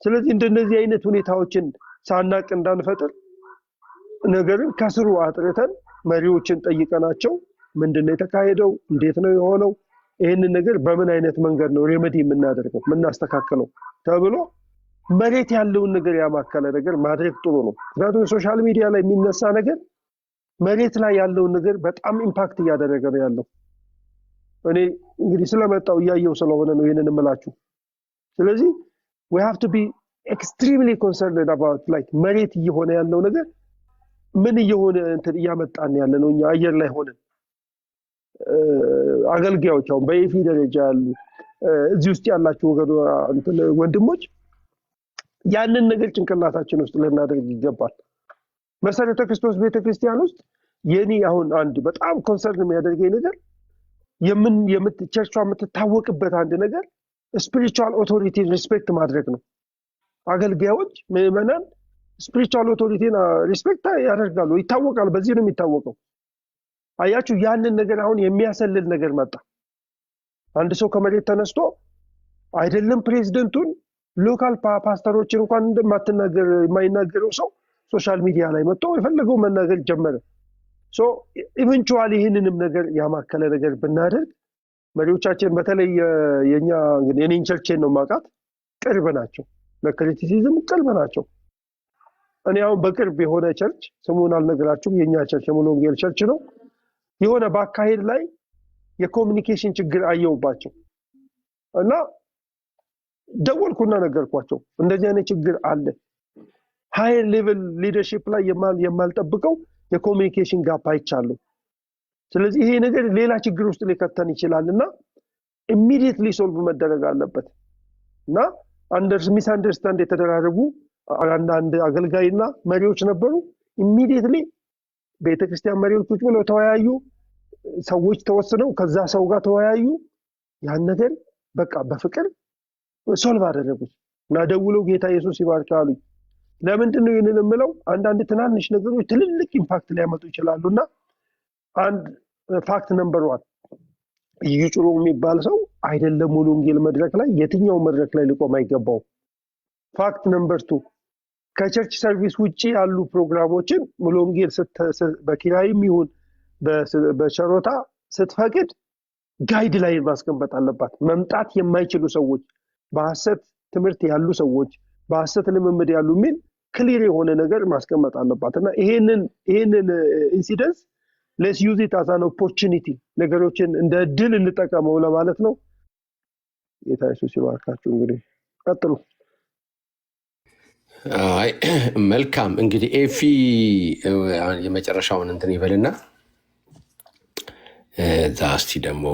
ስለዚህ እንደነዚህ አይነት ሁኔታዎችን ሳናቅ እንዳንፈጥር ነገርን ከስሩ አጥርተን መሪዎችን ጠይቀናቸው ምንድነው የተካሄደው፣ እንዴት ነው የሆነው፣ ይሄንን ነገር በምን አይነት መንገድ ነው ሬሜዲ የምናደርገው የምናስተካክለው ተብሎ መሬት ያለውን ነገር ያማከለ ነገር ማድረግ ጥሩ ነው። ምክንያቱም ሶሻል ሚዲያ ላይ የሚነሳ ነገር መሬት ላይ ያለውን ነገር በጣም ኢምፓክት እያደረገ ነው ያለው። እኔ እንግዲህ ስለመጣው እያየው ስለሆነ ነው ይሄንን እምላችሁ። ስለዚህ we have to be extremely concerned about like መሬት እየሆነ ያለው ነገር ምን እየሆነ እንትን እያመጣን ያለ ነው። እኛ አየር ላይ ሆነ አገልጋዮች አሁን በኤፊ ደረጃ ያሉ እዚህ ውስጥ ያላችሁ ወንድሞች ያንን ነገር ጭንቅላታችን ውስጥ ልናደርግ ይገባል። መሰረተ ክርስቶስ ቤተክርስቲያን ውስጥ የኔ አሁን አንድ በጣም ኮንሰርን የሚያደርገኝ ነገር ቸርቿ የምትታወቅበት አንድ ነገር ስፒሪቹዋል ኦቶሪቲ ሪስፔክት ማድረግ ነው። አገልጋዮች ምዕመናን ስፒሪቹዋል ኦቶሪቲን ሪስፔክት ያደርጋሉ፣ ይታወቃል። በዚህ ነው የሚታወቀው። አያችሁ ያንን ነገር አሁን የሚያሰልል ነገር መጣ። አንድ ሰው ከመሬት ተነስቶ አይደለም ፕሬዝዳንቱን ሎካል ፓስተሮችን እንኳን የማይናገረው ሰው ሶሻል ሚዲያ ላይ መጥቶ የፈለገው መናገር ጀመረ። ሶ ኢቨንቹዋሊ ይህንንም ነገር ያማከለ ነገር ብናደርግ መሪዎቻችን በተለይ የኛ እንግዲህ የኔን ቸርችን ነው ማቃት ቅርብ ናቸው፣ ለክሪቲሲዝም ቅርብ ናቸው። እኔ አሁን በቅርብ የሆነ ቸርች ስሙን አልነግራችሁም፣ የኛ ቸርች የሙሉ ወንጌል ቸርች ነው። የሆነ ባካሄድ ላይ የኮሙኒኬሽን ችግር አየውባቸው እና ደወልኩና ነገርኳቸው እንደዚህ አይነት ችግር አለ። ሃየር ሌቭል ሊደርሺፕ ላይ የማልጠብቀው የኮሙኒኬሽን ጋፕ አይቻለሁ። ስለዚህ ይሄ ነገር ሌላ ችግር ውስጥ ሊከተን ይችላልና ኢሚዲየትሊ ሶልቭ መደረግ አለበት እና ሚስ አንደርስታንድ የተደራረጉ አንዳንድ አገልጋይና መሪዎች ነበሩ። ኢሚዲየትሊ ቤተክርስቲያን መሪዎች ቁጭ ብለው ተወያዩ፣ ሰዎች ተወስነው ከዛ ሰው ጋር ተወያዩ። ያን ነገር በቃ በፍቅር ሶልቭ አደረጉት እና ደውለው ጌታ ኢየሱስ ይባርክ አሉኝ። ለምንድን ነው ይሄንን የምለው? አንዳንድ ትናንሽ ነገሮች ትልልቅ ኢምፓክት ሊያመጡ ይችላሉና አንድ ፋክት ነምበር 1 ይጭሩ የሚባል ሰው አይደለም ሙሉ ወንጌል መድረክ ላይ የትኛው መድረክ ላይ ሊቆም አይገባው። ፋክት ነምበር 2 ከቸርች ሰርቪስ ውጪ ያሉ ፕሮግራሞችን ሙሉ ወንጌል በኪራይም ይሁን በቸሮታ ስትፈቅድ ጋይድ ላይን ማስቀመጥ አለባት። መምጣት የማይችሉ ሰዎች፣ በሐሰት ትምህርት ያሉ ሰዎች፣ በሐሰት ልምምድ ያሉ ምን ክሊር የሆነ ነገር ማስቀመጥ አለባት እና ይሄንን ኢንሲደንስ ሌትስ ዩዝ ኢት አዝ አን ኦፖርቹኒቲ ነገሮችን እንደ እድል እንጠቀመው ለማለት ነው። ጌታ ኢየሱስ ይባርካችሁ። እንግዲህ ቀጥሉ። አይ መልካም እንግዲህ ኤፊ የመጨረሻውን እንትን ይበልና እዛ እስቲ ደግሞ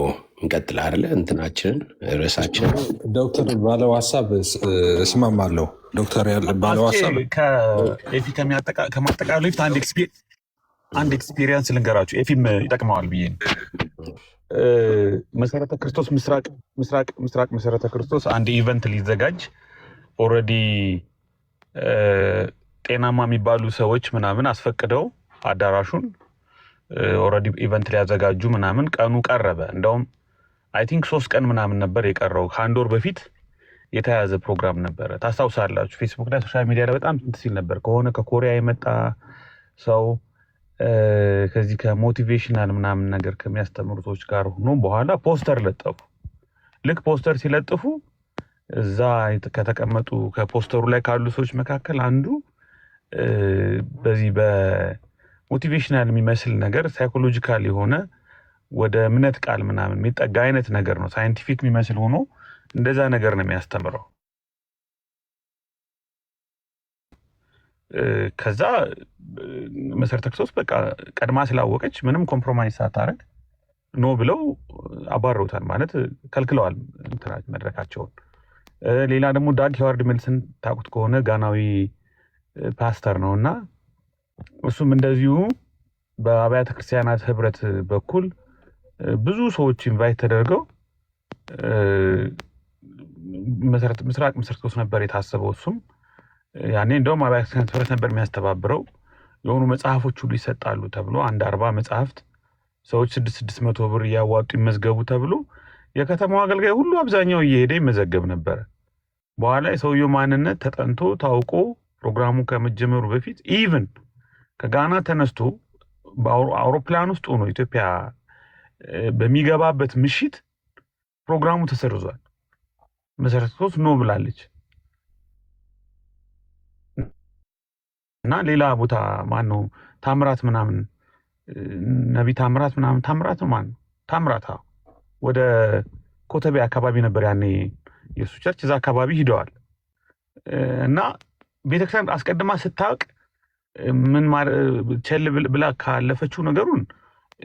እንቀጥል አይደለ እንትናችንን ርዕሳችንን ዶክተር ባለው ሀሳብ እስማማለሁ። ዶክተር ባለው ሀሳብ ከኤፊ ከማጠቃለሉ በፊት አንድ ኤክስፒሪየንስ ልንገራችሁ፣ ኤፊም ይጠቅመዋል ብዬ ነው። መሰረተ ክርስቶስ ምስራቅ መሰረተ ክርስቶስ አንድ ኢቨንት ሊዘጋጅ ኦልሬዲ ጤናማ የሚባሉ ሰዎች ምናምን አስፈቅደው አዳራሹን ኦልሬዲ ኢቨንት ሊያዘጋጁ ምናምን ቀኑ ቀረበ። እንደውም አይ ቲንክ 3 ቀን ምናምን ነበር የቀረው። ከአንድ ወር በፊት የተያዘ ፕሮግራም ነበረ። ታስታውሳላችሁ? ፌስቡክ ላይ ሶሻል ሚዲያ ላይ በጣም እንትን ሲል ነበር። ከኮሪያ የመጣ ሰው ከዚህ ከሞቲቬሽናል ምናምን ነገር ከሚያስተምሩ ሰዎች ጋር ሆኖ በኋላ ፖስተር ለጠፉ። ልክ ፖስተር ሲለጥፉ እዛ ከተቀመጡ ከፖስተሩ ላይ ካሉ ሰዎች መካከል አንዱ በዚህ በሞቲቬሽናል የሚመስል ነገር ሳይኮሎጂካል የሆነ ወደ እምነት ቃል ምናምን የሚጠጋ አይነት ነገር ነው፣ ሳይንቲፊክ የሚመስል ሆኖ እንደዛ ነገር ነው የሚያስተምረው። ከዛ መሰረተ ክርስቶስ በቃ ቀድማ ስላወቀች ምንም ኮምፕሮማይዝ ሳታረግ ኖ ብለው አባረውታል፣ ማለት ከልክለዋል መድረካቸውን። ሌላ ደግሞ ዳግ ሄዋርድ ሜልሰን ታውቁት ከሆነ ጋናዊ ፓስተር ነው እና እሱም እንደዚሁ በአብያተ ክርስቲያናት ህብረት በኩል ብዙ ሰዎች ኢንቫይት ተደርገው ምስራቅ መሰረተ ክርስቶስ ነበር የታሰበው። እሱም ያኔ እንደውም አብያተ ክርስቲያናት ህብረት ነበር የሚያስተባብረው። የሆኑ መጽሐፎች ሁሉ ይሰጣሉ ተብሎ 40 መጽሐፍት ሰዎች 600 ብር እያዋጡ ይመዝገቡ ተብሎ የከተማው አገልጋይ ሁሉ አብዛኛው እየሄደ ይመዘገብ ነበር። በኋላ የሰውየው ማንነት ተጠንቶ ታውቆ ፕሮግራሙ ከመጀመሩ በፊት ኢቭን ከጋና ተነስቶ በአውሮፕላን ውስጥ ሆኖ ኢትዮጵያ በሚገባበት ምሽት ፕሮግራሙ ተሰርዟል። መሰረተ ክርስቶስ ኖ ብላለች እና ሌላ ቦታ ማን ነው ታምራት ምናምን ነቢ ታምራት ምናምን ታምራት ነው ማን ታምራት ወደ ኮተቤ አካባቢ ነበር ያኔ የሱ ቸርች፣ እዛ አካባቢ ሂደዋል እና ቤተክርስቲያን አስቀድማ ስታውቅ ምን ቸል ብላ ካለፈችው ነገሩን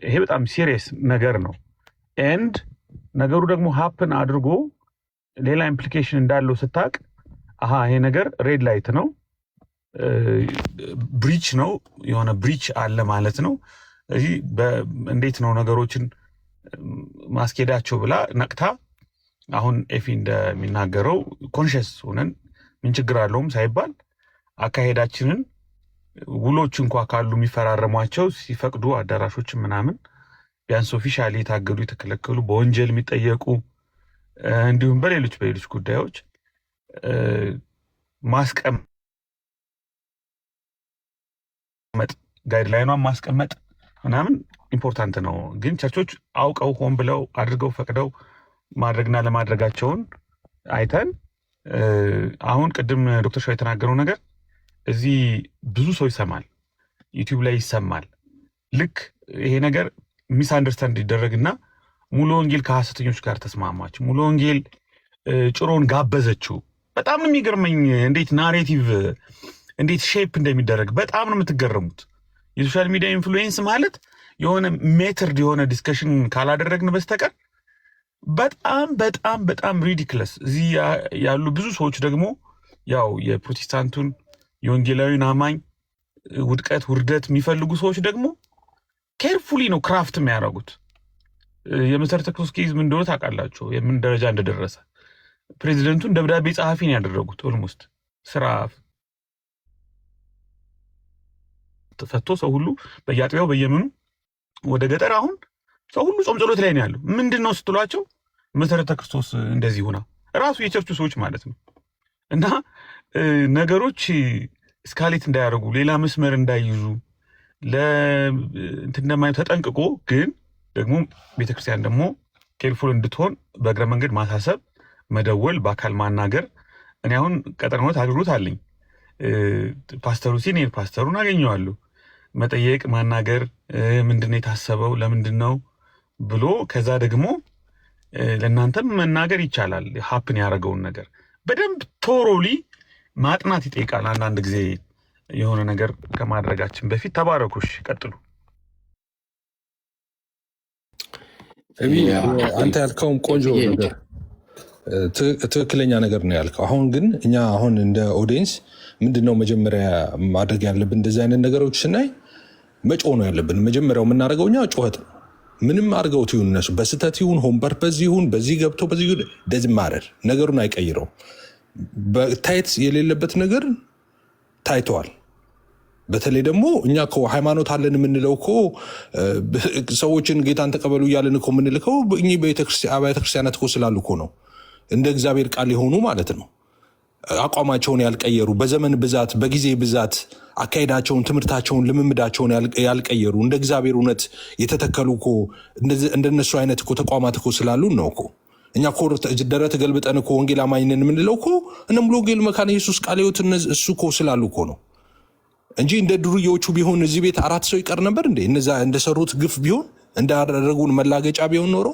ይሄ በጣም ሲሪየስ ነገር ነው። ኤንድ ነገሩ ደግሞ ሀፕን አድርጎ ሌላ ኢምፕሊኬሽን እንዳለው ስታውቅ አሃ ይሄ ነገር ሬድ ላይት ነው፣ ብሪች ነው፣ የሆነ ብሪች አለ ማለት ነው። እዚህ እንዴት ነው ነገሮችን ማስኬዳቸው ብላ ነቅታ አሁን ኤፊ እንደሚናገረው ኮንሽስ ሆነን ምን ችግር አለውም ሳይባል አካሄዳችንን ውሎች እንኳ ካሉ የሚፈራረሟቸው ሲፈቅዱ አዳራሾችን ምናምን ቢያንስ ኦፊሻሊ የታገዱ የተከለከሉ በወንጀል የሚጠየቁ እንዲሁም በሌሎች ጉዳዮች ማስቀመጥ ጋይድላይኗን ማስቀመጥ ምናምን ኢምፖርታንት ነው። ግን ቸርቾች አውቀው ሆን ብለው አድርገው ፈቅደው ማድረግና ለማድረጋቸውን አይተን አሁን ቅድም ዶክተር ሸዋ የተናገረው ነገር እዚህ ብዙ ሰው ይሰማል፣ ዩቲዩብ ላይ ይሰማል። ልክ ይሄ ነገር ሚስ አንደርስታንድ ይደረግና ሙሉ ወንጌል ከሐሰተኞች ጋር ተስማማች፣ ሙሉ ወንጌል ጭሮን ጋበዘችው። በጣም ነው የሚገርመኝ እንዴት ናሬቲቭ እንዴት ሼፕ እንደሚደረግ በጣም ነው የምትገረሙት። የሶሻል ሚዲያ ኢንፍሉዌንስ ማለት የሆነ ሜተርድ የሆነ ዲስከሽን ካላደረግን በስተቀር በጣም በጣም በጣም ሪዲክለስ። እዚህ ያሉ ብዙ ሰዎች ደግሞ ያው የፕሮቴስታንቱን የወንጌላዊን አማኝ ውርደት የሚፈልጉ ሰዎች ደግሞ ኬርፉሊ ነው ክራፍት የሚያደርጉት። የመሰረተ ክርስቶስ ኬዝ ምን እንደሆነ ታውቃላችሁ፣ የምን ደረጃ እንደደረሰ። ፕሬዚደንቱን ደብዳቤ ጸሐፊ ነው ያደረጉት። ኦልሞስት ስራ ፈቶ ሰው ሁሉ በየአጥቢያው በየምኑ ወደ ገጠር አሁን ሰው ሁሉ ጾም ጸሎት ላይ ነው ያለው። ምንድን ነው ስትሏቸው መሰረተ ክርስቶስ እንደዚህ ሆና ራሱ የቸርቹ ሰዎች ማለት ነው። እና ነገሮች እስካሌት እንዳያደርጉ ሌላ መስመር እንዳይይዙ ለእንትን እንደማየው ተጠንቅቆ ግን ደግሞ ቤተክርስቲያን ደግሞ ኬርፉል እንድትሆን በእግረ መንገድ ማሳሰብ፣ መደወል፣ በአካል ማናገር። እኔ አሁን ቀጠሮት አገልግሎት አለኝ። ፓስተሩ ሲኒየር ፓስተሩን አገኘዋለሁ። መጠየቅ፣ ማናገር፣ ምንድነው የታሰበው ለምንድን ነው ብሎ ከዛ ደግሞ ለእናንተም መናገር ይቻላል። ሀፕን ያደረገውን ነገር በደንብ ቶሮሊ ማጥናት ይጠይቃል። አንዳንድ ጊዜ የሆነ ነገር ከማድረጋችን በፊት ተባረኩሽ፣ ቀጥሉ። አንተ ያልከውም ቆንጆ ነገር ትክክለኛ ነገር ነው ያልከው። አሁን ግን እኛ አሁን እንደ ኦዲየንስ ምንድነው መጀመሪያ ማድረግ ያለብን? እንደዚህ አይነት ነገሮች ስናይ መጮህ ነው ያለብን። መጀመሪያው የምናደርገው እኛ ጩኸት ነው። ምንም አድርገውት ይሁን እነሱ በስተት ይሁን ሆንበር በዚህ ይሁን በዚህ ገብቶ በዚህ እንደዚህ ማረር ነገሩን አይቀይረውም። ታየት የሌለበት ነገር ታይተዋል። በተለይ ደግሞ እኛ እኮ ሃይማኖት አለን የምንለው እኮ ሰዎችን ጌታን ተቀበሉ እያለን እኮ የምንልከው እኚህ አብያተ ክርስቲያናት እኮ ስላሉ እኮ ነው። እንደ እግዚአብሔር ቃል የሆኑ ማለት ነው። አቋማቸውን ያልቀየሩ፣ በዘመን ብዛት በጊዜ ብዛት አካሄዳቸውን፣ ትምህርታቸውን፣ ልምምዳቸውን ያልቀየሩ እንደ እግዚአብሔር እውነት የተተከሉ እኮ እንደነሱ አይነት እኮ ተቋማት እኮ ስላሉን ነው እኮ እኛ እኮ ደረት ገልብጠን እኮ ወንጌል አማኝነን የምንለው እኮ እነ ሙሉ ወንጌል መካነ ኢየሱስ ቃለ ሕይወት እሱ እኮ ስላሉ እኮ ነው እንጂ እንደ ድሩዬዎቹ ቢሆን እዚህ ቤት 4 ሰው ይቀር ነበር እንዴ? እነዛ እንደሰሩት ግፍ ቢሆን እንዳደረጉን መላገጫ ቢሆን ኖሮ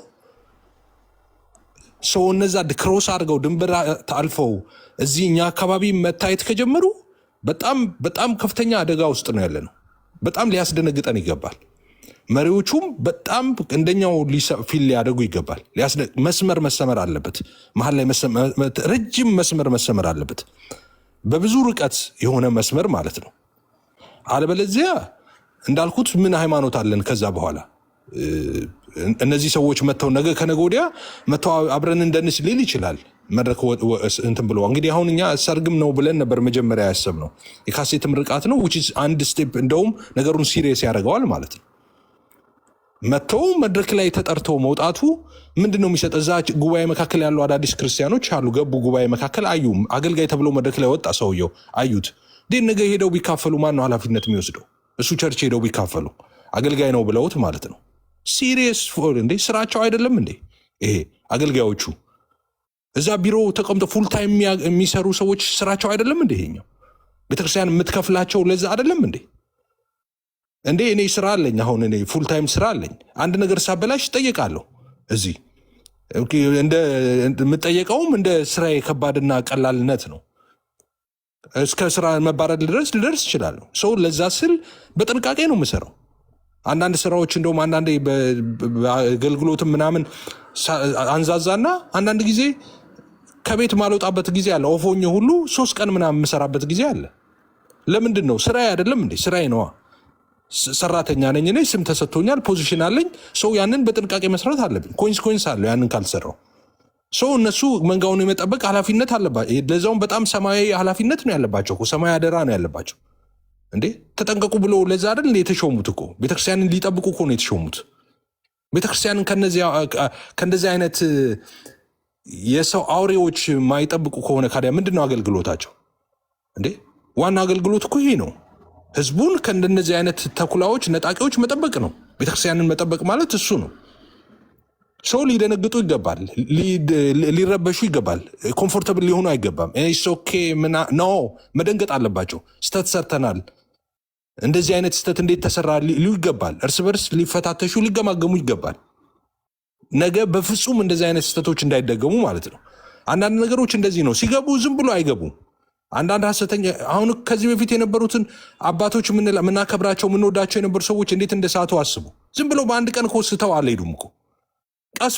ሰው እነዛ ክሮስ አድርገው ድንበር አልፈው እዚህ እኛ አካባቢ መታየት ከጀመሩ በጣም በጣም ከፍተኛ አደጋ ውስጥ ነው ያለ ነው። በጣም ሊያስደነግጠን ይገባል። መሪዎቹም በጣም እንደኛው ፊል ሊያደርጉ ይገባል። መስመር መሰመር አለበት። መሀል ላይ ረጅም መስመር መሰመር አለበት። በብዙ ርቀት የሆነ መስመር ማለት ነው። አለበለዚያ እንዳልኩት ምን ሃይማኖት አለን? ከዛ በኋላ እነዚህ ሰዎች መጥተው ነገ ከነገ ወዲያ መጥተው አብረን እንደንስ ሊል ይችላል። መድረክ እንትን ብሎ እንግዲህ አሁን እኛ ሰርግም ነው ብለን ነበር መጀመሪያ ያሰብነው። የካሴት ምርቃት ነው አንድ ስቴፕ እንደውም ነገሩን ሲሪየስ ያደርገዋል ማለት ነው። መጥተው መድረክ ላይ ተጠርተው መውጣቱ ምንድን ነው የሚሰጥ? እዛ ጉባኤ መካከል ያሉ አዳዲስ ክርስቲያኖች አሉ። ገቡ ጉባኤ መካከል አዩ። አገልጋይ ተብሎ መድረክ ላይ ወጣ ሰውየው፣ አዩት። ነገ ሄደው ቢካፈሉ ማን ነው ኃላፊነት የሚወስደው? እሱ ቸርች ሄደው ቢካፈሉ አገልጋይ ነው ብለውት ማለት ነው። ሲሪየስ እንዴ ስራቸው አይደለም እንዴ ይሄ? አገልጋዮቹ እዛ ቢሮ ተቀምጠው ፉል ታይም የሚሰሩ ሰዎች ስራቸው አይደለም እንዴ? ይሄኛው ቤተክርስቲያን የምትከፍላቸው ለዛ አይደለም እንዴ? እንዴ እኔ ስራ አለኝ። አሁን እኔ ፉል ታይም ስራ አለኝ። አንድ ነገር ሳበላሽ እጠየቃለሁ። እዚህ የምጠየቀውም እንደ ስራዬ ከባድና ቀላልነት ነው። እስከ ስራ መባረድ ልደርስ እችላለሁ። ሰው ለዛ ስል በጥንቃቄ ነው የምሰራው። አንዳንድ ስራዎች እንደውም አንዳንዴ በአገልግሎትም ምናምን አንዛዛና አንዳንድ ጊዜ ከቤት ማልወጣበት ጊዜ አለ። ኦፎኞ ሁሉ 3 ቀን ምናምን የምሰራበት ጊዜ አለ። ለምንድን ነው? ስራዬ አይደለም እንዴ? ስራዬ ነዋ። ሰራተኛ ነኝ እኔ፣ ስም ተሰጥቶኛል፣ ፖዚሽን አለኝ። ሰው ያንን በጥንቃቄ መስራት አለብኝ። ኮንስ አለው ያንን ካልሰራው። ሰው እነሱ መንጋውን የመጠበቅ ኃላፊነት አለባቸው። ለዛውም በጣም ሰማያዊ ኃላፊነት ነው ያለባቸው። ሰማያዊ አደራ ነው ያለባቸው። እንዴ ተጠንቀቁ ብሎ ለዛ አይደል እንዴ የተሾሙት? እኮ ቤተክርስቲያንን ሊጠብቁ እኮ ነው የተሾሙት። ቤተክርስቲያንን ከእንደዚህ አይነት የሰው አውሬዎች ማይጠብቁ ከሆነ ካዲያ ምንድነው አገልግሎታቸው? እንዴ ዋና አገልግሎት እኮ ይሄ ነው። ህዝቡን ከእንደነዚህ አይነት ተኩላዎች፣ ነጣቂዎች መጠበቅ ነው። ቤተክርስቲያንን መጠበቅ ማለት እሱ ነው። ሰው ሊደነግጡ ይገባል፣ ሊረበሹ ይገባል፣ ኮምፎርተብል ሊሆኑ አይገባም። ኦኬ ኖ መደንገጥ አለባቸው። ስተት ሰርተናል፣ እንደዚህ አይነት ስተት እንዴት ተሰራ ሊሉ ይገባል። እርስ በርስ ሊፈታተሹ ሊገማገሙ ይገባል። ነገ በፍጹም እንደዚህ አይነት ስተቶች እንዳይደገሙ ማለት ነው። አንዳንድ ነገሮች እንደዚህ ነው፣ ሲገቡ ዝም ብሎ አይገቡም። አንዳንድ ሐሰተኛ አሁን ከዚህ በፊት የነበሩትን አባቶች ምናከብራቸው ምንወዳቸው የነበሩ ሰዎች እንዴት እንደሳቱ አስቡ። ዝም ብሎ በአንድ ቀን እኮ ስተው አልሄዱም እኮ። ቀስ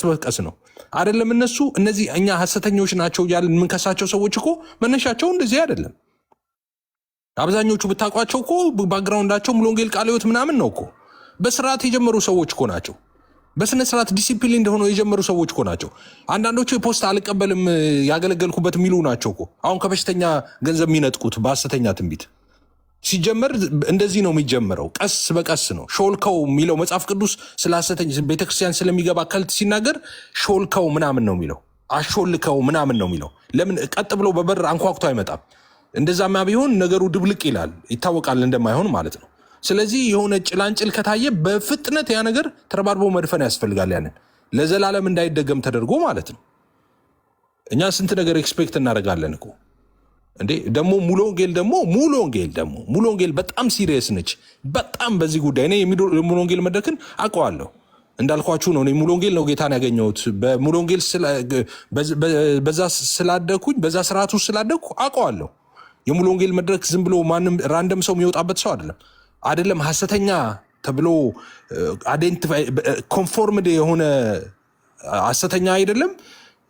በቀስ ነው አይደለም። እነሱ እነዚህ እኛ ሐሰተኞች ናቸው እያልን የምንከሳቸው ሰዎች እኮ መነሻቸው እንደዚህ አይደለም። አብዛኞቹ ብታውቋቸው እኮ ባክግራውንዳቸው ሙሉ ወንጌል ቃለ ሕይወት ምናምን ነው እኮ። በስርዓት የጀመሩ ሰዎች እኮ ናቸው። በስነ ስርዓት ዲሲፕሊን እንደሆነ የጀመሩ ሰዎች እኮ ናቸው። አንዳንዶቹ የፖስታ አልቀበልም ያገለገልኩበት የሚሉ ናቸው እኮ። አሁን ከበሽተኛ ገንዘብ የሚነጥቁት በሐሰተኛ ትንቢት ሲጀመር እንደዚህ ነው የሚጀምረው። ቀስ በቀስ ነው። ሾልከው የሚለው መጽሐፍ ቅዱስ ስለ ሐሰተኛ ቤተክርስቲያን ስለሚገባ ከልት ሲናገር ሾልከው ምናምን ነው የሚለው፣ አሾልከው ምናምን ነው የሚለው። ለምን ቀጥ ብሎ በበር አንኳኩቶ አይመጣም። እንደዛማ ቢሆን ነገሩ ድብልቅ ይላል፣ ይታወቃል እንደማይሆን ማለት ነው። ስለዚህ የሆነ ጭላንጭል ከታየ በፍጥነት ያ ነገር ተረባርቦ መድፈን ያስፈልጋል። ያንን ለዘላለም እንዳይደገም ተደርጎ ማለት ነው። እኛ ስንት ነገር ኤክስፔክት እናደርጋለን እኮ እንዴ። ደግሞ ሙሉ ወንጌል በጣም ሲሪየስ ነች። በጣም በዚህ ጉዳይ እኔ ሙሉ ወንጌል መድረክን አውቀዋለሁ። እንዳልኳችሁ ነው። እኔ ሙሉ ወንጌል ነው ጌታን ያገኘሁት። በሙሉ ወንጌል በዛ ስላደኩኝ፣ በዛ ስርዓት ውስጥ ስላደኩ አውቀዋለሁ። የሙሉ ወንጌል መድረክ ዝም ብሎ ማንም ራንደም ሰው የሚወጣበት ሰው አይደለም። ሐሰተኛ ተብሎ ኮንፎርምድ የሆነ ሐሰተኛ አይደለም።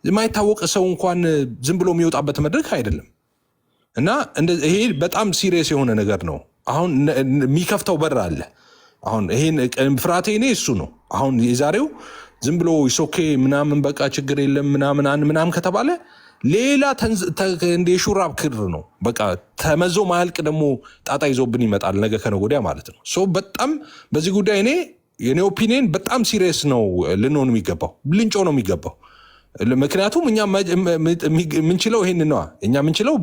የማይታወቅ ሰው እንኳን ዝም ብሎ የሚወጣበት መድረክ አይደለም። እና ይሄ በጣም ሲሪየስ የሆነ ነገር ነው። አሁን የሚከፍተው በር አለ። አሁን ይሄን ፍርሃቴ እኔ እሱ ነው። አሁን የዛሬው ዝም ብሎ ሶኬ ምናምን በቃ ችግር የለም ምናምን ከተባለ ሌላ የሹራብ ክር ነው በቃ ተመዞ ማያልቅ ደግሞ ጣጣ ይዞብን ይመጣል ነገ ከነገ ወዲያ ማለት ነው። በጣም በዚህ ጉዳይ የኔ ኦፒኒየን በጣም ሲሪየስ ነው ልንሆን የሚገባው፣ ልንጮ ነው የሚገባው። ምክንያቱም እኛ ምንችለው ይሄን ነዋ። እኛ ምንችለው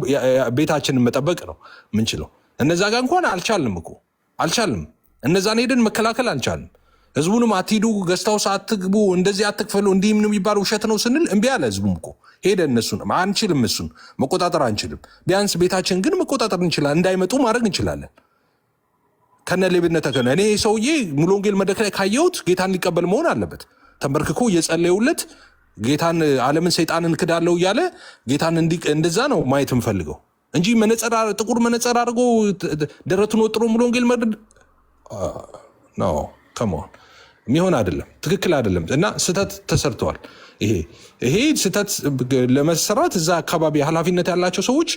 ቤታችንን መጠበቅ ነው ምንችለው። እነዛ ጋር እንኳን አልቻልም። እነዛን ሄደን መከላከል አልቻልም። ህዝቡንም አትሂዱ፣ ገዝታውስ አትግቡ፣ እንደዚህ አትክፈሉ፣ እንዲህ ምን የሚባል ውሸት ነው ስንል እምቢ አለ ህዝቡም እኮ ሄደ። እነሱን አንችልም፣ እሱን መቆጣጠር አንችልም። ቢያንስ ቤታችን ግን መቆጣጠር እንችላለን፣ እንዳይመጡ ማድረግ እንችላለን። ከነ ሌብነት እኔ ሰውዬ ሙሉ ወንጌል መድረክ ላይ ካየሁት ጌታን ሊቀበል መሆን አለበት። ተንበርክኮ እየጸለዩለት ጌታን ዓለምን ሰይጣንን ክዳለው እያለ ጌታን እንደዛ ነው ማየት የምፈልገው እንጂ ጥቁር መነጽር አድርጎ ደረቱን ወጥሮ ሙሉ ወንጌል ነው ከመሆን የሚሆን አይደለም፣ ትክክል አይደለም። እና ስህተት ተሰርተዋል። ይሄ ስህተት ለመሰራት እዛ አካባቢ ኃላፊነት ያላቸው ሰዎች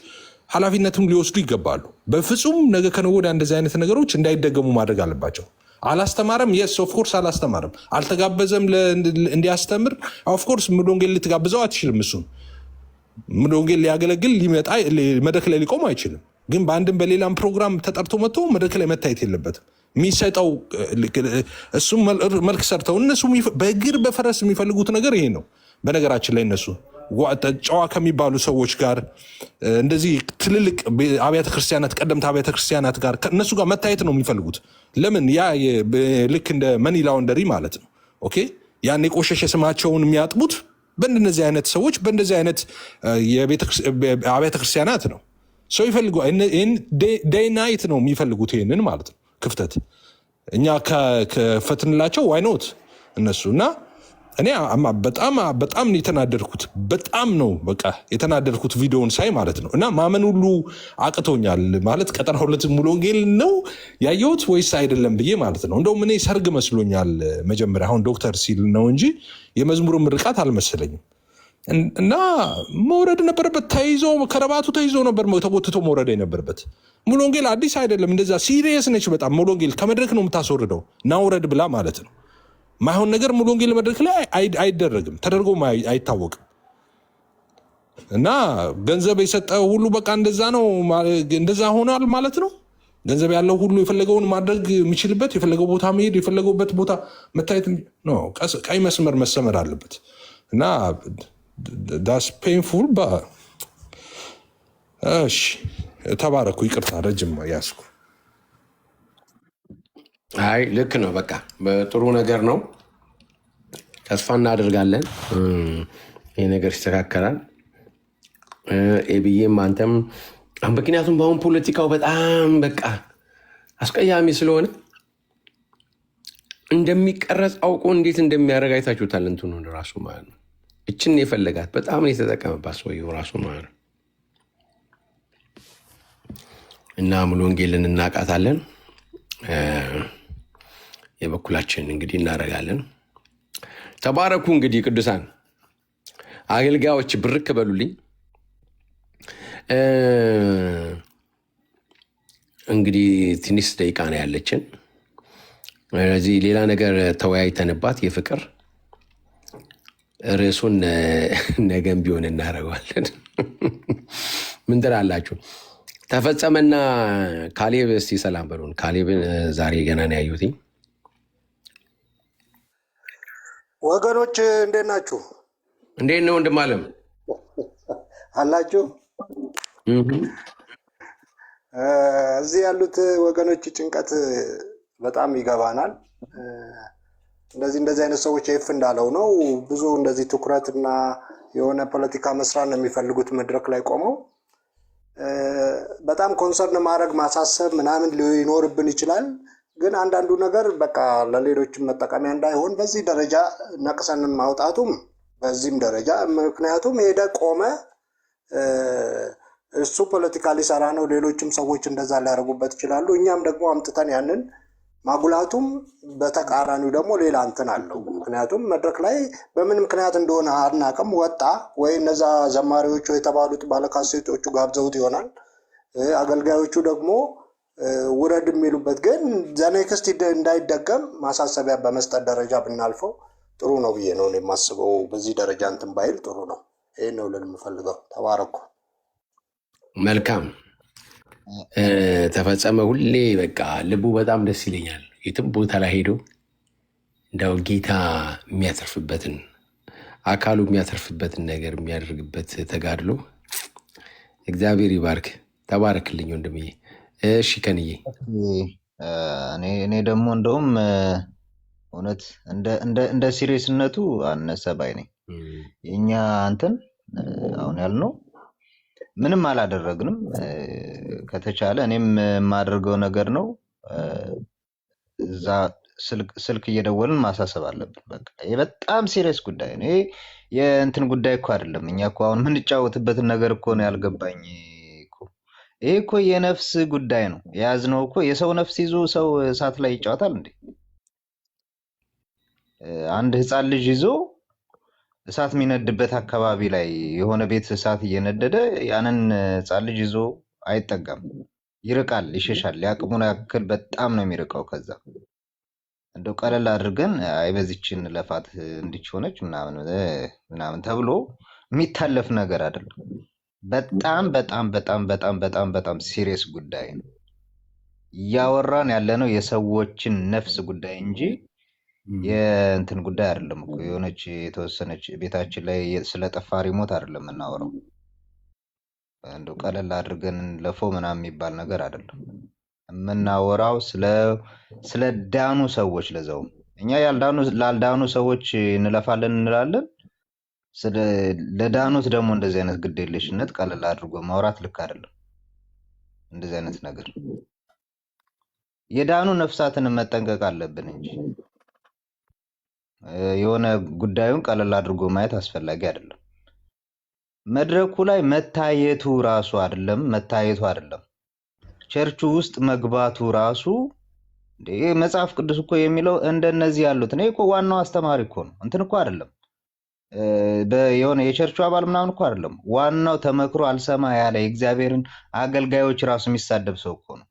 ኃላፊነትም ሊወስዱ ይገባሉ። በፍጹም ነገ ከነገ ወዲያ እንደዚህ አይነት ነገሮች እንዳይደገሙ ማድረግ አለባቸው። አላስተማረም፣ የስ ኦፍኮርስ አላስተማረም፣ አልተጋበዘም እንዲያስተምር። ኦፍኮርስ ሙሉ ወንጌል ልትጋብዘው አትችልም። እሱን ሙሉ ወንጌል ሊያገለግል መድረክ ላይ ሊቆም አይችልም። ግን በአንድም በሌላም ፕሮግራም ተጠርቶ መጥቶ መድረክ ላይ መታየት የለበትም። የሚሰጠው እሱም መልክ ሰርተው እነሱ በእግር በፈረስ የሚፈልጉት ነገር ይሄ ነው። በነገራችን ላይ እነሱ ጨዋ ከሚባሉ ሰዎች ጋር እንደዚህ ትልልቅ አብያተ ክርስቲያናት፣ ቀደምት አብያተ ክርስቲያናት ጋር እነሱ ጋር መታየት ነው የሚፈልጉት። ለምን? ያ ልክ እንደ መኒ ላውንደሪ ማለት ነው። ኦኬ፣ ያን የቆሸሸ ስማቸውን የሚያጥቡት በእንደዚህ አይነት ሰዎች፣ በእንደዚህ አይነት አብያተ ክርስቲያናት ነው ሰው ይፈልጉ። ዴይ ናይት ነው የሚፈልጉት ይህንን ማለት ነው። ክፍተት እኛ ከፈትንላቸው ዋይኖት እነሱ እና እኔ በጣም የተናደድኩት በጣም ነው በቃ የተናደድኩት ቪዲዮውን ሳይ ማለት ነው። እና ማመን ሁሉ አቅቶኛል ማለት 92 ሙሉ ወንጌል ነው ያየሁት ወይስ አይደለም ብዬ ማለት ነው። እንደውም እኔ ሰርግ መስሎኛል መጀመሪያ፣ አሁን ዶክተር ሲል ነው እንጂ የመዝሙሩ ምርቃት አልመሰለኝም። እና መውረድ ነበረበት፣ ተይዞ ከረባቱ ተይዞ ነበር ተጎትቶ መውረድ የነበረበት። ሙሉ ወንጌል አዲስ አይደለም፣ እንደዛ ሲሪየስ ነች በጣም። ሙሉ ወንጌል ከመድረክ ነው የምታስወርደው፣ ናውረድ ብላ ማለት ነው። ማይሆን ነገር ሙሉ ወንጌል መድረክ ላይ አይደረግም፣ ተደርጎም አይታወቅም። እና ገንዘብ የሰጠው ሁሉ በቃ እንደዛ ነው፣ እንደዛ ሆኗል ማለት ነው። ገንዘብ ያለው ሁሉ የፈለገውን ማድረግ የሚችልበት፣ የፈለገው ቦታ መሄድ፣ የፈለገውበት ቦታ መታየት ነው። ቀይ መስመር መሰመር አለበት። እና ዳስ ፔንፉል። እሺ ተባረኩ። ይቅርታ ረጅም ያስኩ። አይ ልክ ነው። በቃ በጥሩ ነገር ነው። ተስፋ እናደርጋለን ይህ ነገር ይስተካከላል። ኤብዬም አንተም፣ ምክንያቱም በአሁን ፖለቲካው በጣም በቃ አስቀያሚ ስለሆነ እንደሚቀረጽ አውቆ እንዴት እንደሚያደርግ አይታችሁታል። እንትኑ ራሱ ማለት ነው። እችን የፈለጋት በጣም ነው የተጠቀመባት ሰውየው ራሱ ማለት ነው። እና ሙሉ ወንጌልን እናቃታለን። የበኩላችን እንግዲህ እናደርጋለን። ተባረኩ። እንግዲህ ቅዱሳን አገልጋዮች ብርክ በሉልኝ። እንግዲህ ትንሽ ደቂቃ ነው ያለችን። ስለዚህ ሌላ ነገር ተወያይተንባት የፍቅር ርዕሱን ነገም ቢሆን እናደርገዋለን። ምን ትላላችሁ? ተፈጸመና ካሌብ እስቲ ሰላም በሉን። ካሌብን ዛሬ ገና ነው ያዩትኝ። ወገኖች እንዴት ናችሁ? እንዴት ነው ወንድም አለም አላችሁ? እዚህ ያሉት ወገኖች ጭንቀት በጣም ይገባናል። እንደዚህ አይነት ሰዎች ኤፍ እንዳለው ነው ብዙ እንደዚህ ትኩረትና የሆነ ፖለቲካ መስራት ነው የሚፈልጉት መድረክ ላይ ቆመው በጣም ኮንሰርን ማድረግ ማሳሰብ ምናምን ሊኖርብን ይችላል። ግን አንዳንዱ ነገር በቃ ለሌሎችም መጠቀሚያ እንዳይሆን በዚህ ደረጃ ነቅሰን ማውጣቱም በዚህም ደረጃ ምክንያቱም ሄደ ቆመ እሱ ፖለቲካ ሊሰራ ነው። ሌሎችም ሰዎች እንደዛ ሊያደርጉበት ይችላሉ። እኛም ደግሞ አምጥተን ያንን ማጉላቱም በተቃራኒው ደግሞ ሌላ እንትን አለው። ምክንያቱም መድረክ ላይ በምን ምክንያት እንደሆነ አናውቅም። ወጣ ወይ እነዛ ዘማሪዎቹ የተባሉት ባለካሴቶቹ ጋብዘውት ይሆናል። አገልጋዮቹ ደግሞ ውረድ የሚሉበት ግን ዘኔክስት እንዳይደገም ማሳሰቢያ በመስጠት ደረጃ ብናልፈው ጥሩ ነው ብዬ ነው የማስበው። በዚህ ደረጃ እንትን ባይል ጥሩ ነው። ይሄን ነው ልል የምፈልገው። ተባረኩ። መልካም ተፈጸመ። ሁሌ በቃ ልቡ በጣም ደስ ይለኛል። የትም ቦታ ላይ ሄዶ እንደው ጌታ የሚያተርፍበትን አካሉ የሚያተርፍበትን ነገር የሚያደርግበት ተጋድሎ እግዚአብሔር ይባርክ። ተባረክልኝ ወንድምዬ። እሺ ከንዬ እኔ ደግሞ እንደውም እውነት እንደ ሲሪየስነቱ አነሰ ባይ ነኝ። የእኛ እንትን አሁን ያልነው ምንም አላደረግንም። ከተቻለ እኔም የማደርገው ነገር ነው። እዛ ስልክ እየደወልን ማሳሰብ አለብን። በቃ ይሄ በጣም ሲሪየስ ጉዳይ ነው። ይሄ የእንትን ጉዳይ እኮ አይደለም። እኛ እኮ አሁን የምንጫወትበትን ነገር እኮ ነው ያልገባኝ እኮ። ይሄ እኮ የነፍስ ጉዳይ ነው የያዝነው እኮ። የሰው ነፍስ ይዞ ሰው እሳት ላይ ይጫወታል እንዴ? አንድ ህፃን ልጅ ይዞ እሳት የሚነድበት አካባቢ ላይ የሆነ ቤት እሳት እየነደደ ያንን ህፃን ልጅ ይዞ አይጠጋም፣ ይርቃል፣ ይሸሻል። የአቅሙን ያክል በጣም ነው የሚርቀው። ከዛ እንደው ቀለል አድርገን አይበዚችን ለፋት እንዲሆነች ምናምን ተብሎ የሚታለፍ ነገር አይደለም። በጣም በጣም በጣም በጣም በጣም በጣም ሲሪየስ ጉዳይ ነው። እያወራን ያለነው የሰዎችን ነፍስ ጉዳይ እንጂ የእንትን ጉዳይ አይደለም እኮ። የሆነች የተወሰነች ቤታችን ላይ ስለጠፋ ሪሞት አይደለም የምናወራው። እንደው ቀለል አድርገን ለፎ ምናምን የሚባል ነገር አይደለም የምናወራው። ስለ ዳኑ ሰዎች፣ ለዛውም እኛ ላልዳኑ ሰዎች እንለፋለን እንላለን። ለዳኑት ደግሞ እንደዚህ አይነት ግዴለሽነት ቀለል አድርጎ ማውራት ልክ አይደለም። እንደዚህ አይነት ነገር የዳኑ ነፍሳትን መጠንቀቅ አለብን እንጂ የሆነ ጉዳዩን ቀለል አድርጎ ማየት አስፈላጊ አይደለም። መድረኩ ላይ መታየቱ አይደለም ቸርቹ ውስጥ መግባቱ ራሱ መጽሐፍ ቅዱስ እኮ የሚለው እንደነዚህ ያሉት ነው እኮ። ዋናው አስተማሪ እኮ ነው፣ እንትን እኮ አይደለም የሆነ የቸርቹ አባል ምናምን እኮ አይደለም። ዋናው ተመክሮ አልሰማ ያለ የእግዚአብሔርን አገልጋዮች ራሱ የሚሳደብ ሰው እኮ ነው።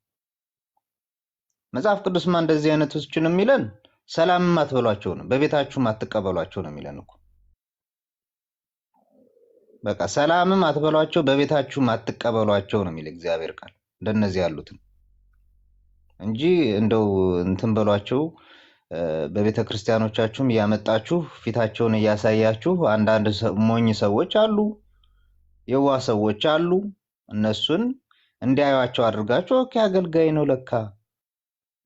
መጽሐፍ ቅዱስማ እንደዚህ አይነቶችን የሚለን ሰላምም አትበሏቸው ነው፣ በቤታችሁም አትቀበሏቸው ነው የሚለን እኮ። በቃ ሰላምም አትበሏቸው፣ በቤታችሁም አትቀበሏቸው ነው የሚል እግዚአብሔር ቃል እንደነዚህ ያሉትን እንጂ እንደው እንትን በሏቸው። በቤተ ክርስቲያኖቻችሁም እያመጣችሁ ፊታቸውን እያሳያችሁ አንዳንድ ሞኝ ሰዎች አሉ፣ የዋህ ሰዎች አሉ። እነሱን እንዲያዩዋቸው አድርጋችሁ ኦኬ አገልጋይ ነው ለካ፣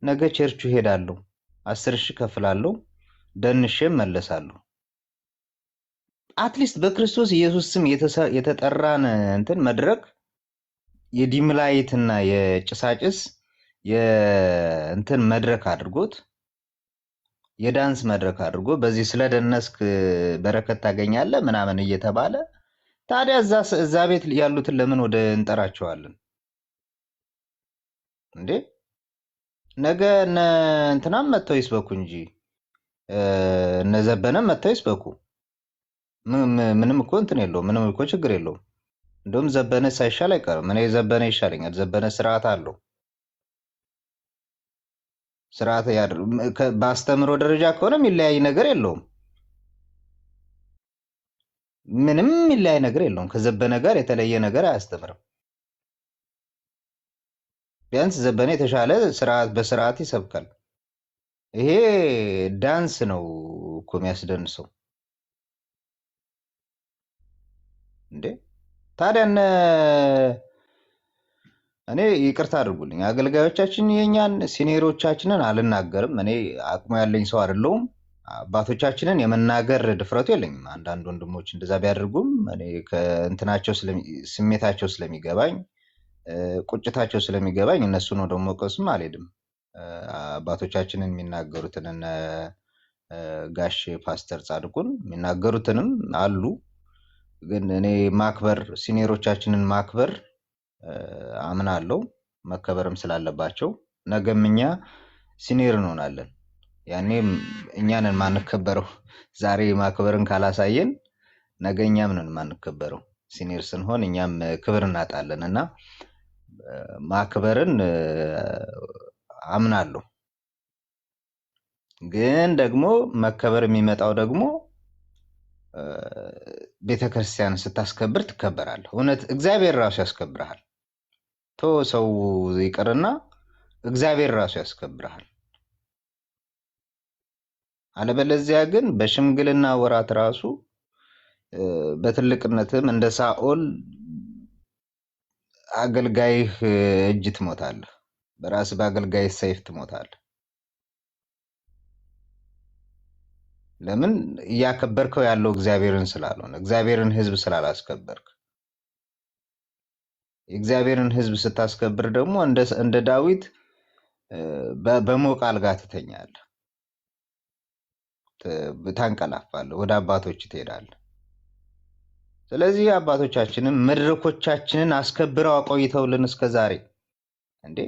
ነገ ቸርቹ ሄዳለሁ፣ 10 ሺህ ከፍላለሁ፣ ደንሼ መለሳለሁ። አትሊስት በክርስቶስ ኢየሱስ ስም የተጠራን እንትን መድረክ የዲምላይትና የጭሳጭስ የእንትን መድረክ አድርጎት የዳንስ መድረክ አድርጎ በዚህ ስለደነስክ በረከት ታገኛለህ ምናምን እየተባለ ታዲያ እዛ ቤት ያሉትን ለምን ወደ እንጠራቸዋለን እንዴ? ነገ እንትናም መጥተው ይስበኩ እንጂ እነ ዘበነም መጥተው ይስበኩ። ምንም እኮ እንትን የለውም፣ ምንም እኮ ችግር የለውም። እንደውም ዘበነ ሳይሻል አይቀርም። እኔ ዘበነ ይሻለኛል። ዘበነ ስርዓት አለው። ስርዓት በአስተምሮ ደረጃ ከሆነ የሚለያይ ነገር የለውም። ምንም የሚለያይ ነገር የለውም። ከዘበነ ጋር የተለየ ነገር አያስተምርም። ቢያንስ ዘበነ የተሻለ በስርዓት ይሰብካል። ይሄ ዳንስ ነው እኮ የሚያስደንሰው እንዴ። ታዲያ እኔ ይቅርታ አድርጉልኝ፣ አገልጋዮቻችን የኛን ሲኒየሮቻችንን አልናገርም። እኔ አቅሙ ያለኝ ሰው አይደለሁም። አባቶቻችንን የመናገር ድፍረቱ የለኝም። አንዳንድ ወንድሞች እንደዛ ቢያደርጉም እኔ ከእንትናቸው ስሜታቸው ስለሚገባኝ ቁጭታቸው ስለሚገባኝ እነሱን ወደ መውቀስም አልሄድም። አባቶቻችንን የሚናገሩትን እነ ጋሽ ፓስተር ጻድቁን የሚናገሩትንም አሉ። ግን እኔ ማክበር ሲኒየሮቻችንን ማክበር አምናለሁ፣ መከበርም ስላለባቸው ነገም እኛ ሲኒየር እንሆናለን። ያኔ እኛንን ማንከበረው ዛሬ ማክበርን ካላሳየን ነገ እኛም ነን ማንከበረው። ሲኒየር ስንሆን እኛም ክብር እናጣለን እና ማክበርን አምናለሁ። ግን ደግሞ መከበር የሚመጣው ደግሞ ቤተክርስቲያን ስታስከብር ትከበራለህ። እውነት እግዚአብሔር ራሱ ያስከብርሃል። ቶ ሰው ይቅርና እግዚአብሔር ራሱ ያስከብርሃል። አለበለዚያ ግን በሽምግልና ወራት ራሱ በትልቅነትም እንደ ሳኦል አገልጋይህ እጅ ትሞታለህ፣ በራስ በአገልጋይ ሰይፍ ትሞታለህ። ለምን? እያከበርከው ያለው እግዚአብሔርን ስላልሆነ፣ እግዚአብሔርን ሕዝብ ስላላስከበርክ። የእግዚአብሔርን ሕዝብ ስታስከብር ደግሞ እንደ ዳዊት በሞቀ አልጋ ትተኛለህ፣ ታንቀላፋለህ፣ ወደ አባቶች ትሄዳለህ። ስለዚህ አባቶቻችንን መድረኮቻችንን አስከብረው አቆይተውልን እስከ ዛሬ እንዴ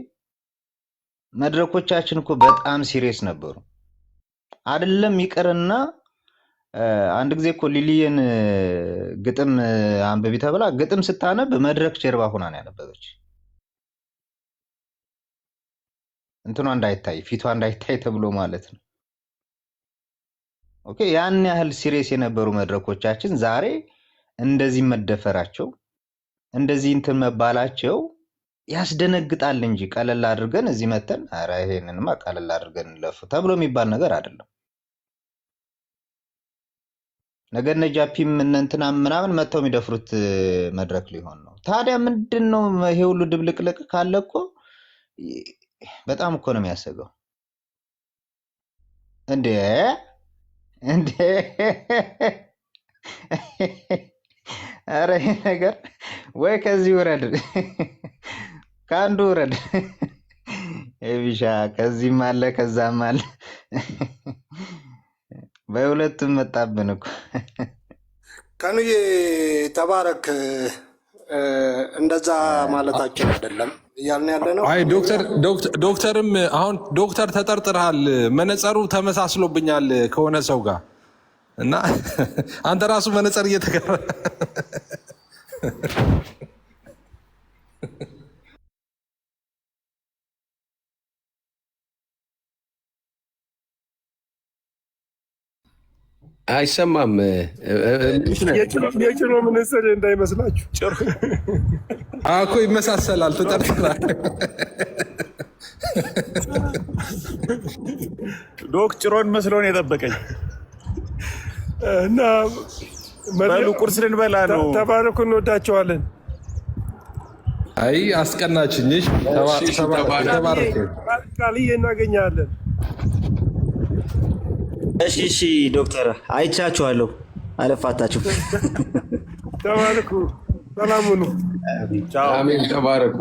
መድረኮቻችን እኮ በጣም ሲሪየስ ነበሩ። አይደለም ይቅርና አንድ ጊዜ እኮ ሊሊየን ግጥም አንብቢ ተብላ ግጥም ስታነብ መድረክ ጀርባ ሆና ነው ያነበበች። እንትኗ እንዳይታይ ፊቷ እንዳይታይ ተብሎ ማለት ነው። ኦኬ፣ ያን ያህል ሲሪየስ የነበሩ መድረኮቻችን ዛሬ እንደዚህ መደፈራቸው እንደዚህ እንትን መባላቸው ያስደነግጣል እንጂ ቀለል አድርገን እዚህ መተን ኧረ ይሄንንማ ቀለል አድርገን ለፉ ተብሎ የሚባል ነገር አይደለም። ነገ እነ ጃፒም እነ እንትናም ምናምን መተው የሚደፍሩት መድረክ ሊሆን ነው። ታዲያ ምንድነው ይሄ ሁሉ ድብልቅልቅ ካለ እኮ በጣም እኮ ነው የሚያሰጋው። እንዴ ኧረ ይሄ ነገር ወይ ከዚህ ውረድ ከአንዱ ውረድ ኤቢሻ፣ ከዚህም አለ ከዛም አለ። በሁለቱም መጣብን እኮ። ቀኑዬ ተባረክ። እንደዛ ማለታችን አይደለም እያልን ያለ ነው። አይ ዶክተርም አሁን ዶክተር ተጠርጥረሃል፣ መነጸሩ ተመሳስሎብኛል ከሆነ ሰው ጋር እና አንተ ራሱ መነጸር እየተገረ አይሰማም። የጭኖ መነጽር እንዳይመስላችሁ እኮ ይመሳሰላል። ተጠርጥራል። ዶክ ጭሮን መስሎን የጠበቀኝ እና በሉ ቁርስ ልንበላ ነው። ተባረኩ፣ እንወዳቸዋለን። አይ አስቀናችኝ። ተባረክ። ቃልዬ እናገኛለን። እሺ ዶክተር አይቻችኋለሁ፣ አለፋታችሁ። ተባረኩ፣ ሰላም ሁኑ። አሜን። ተባረኩ።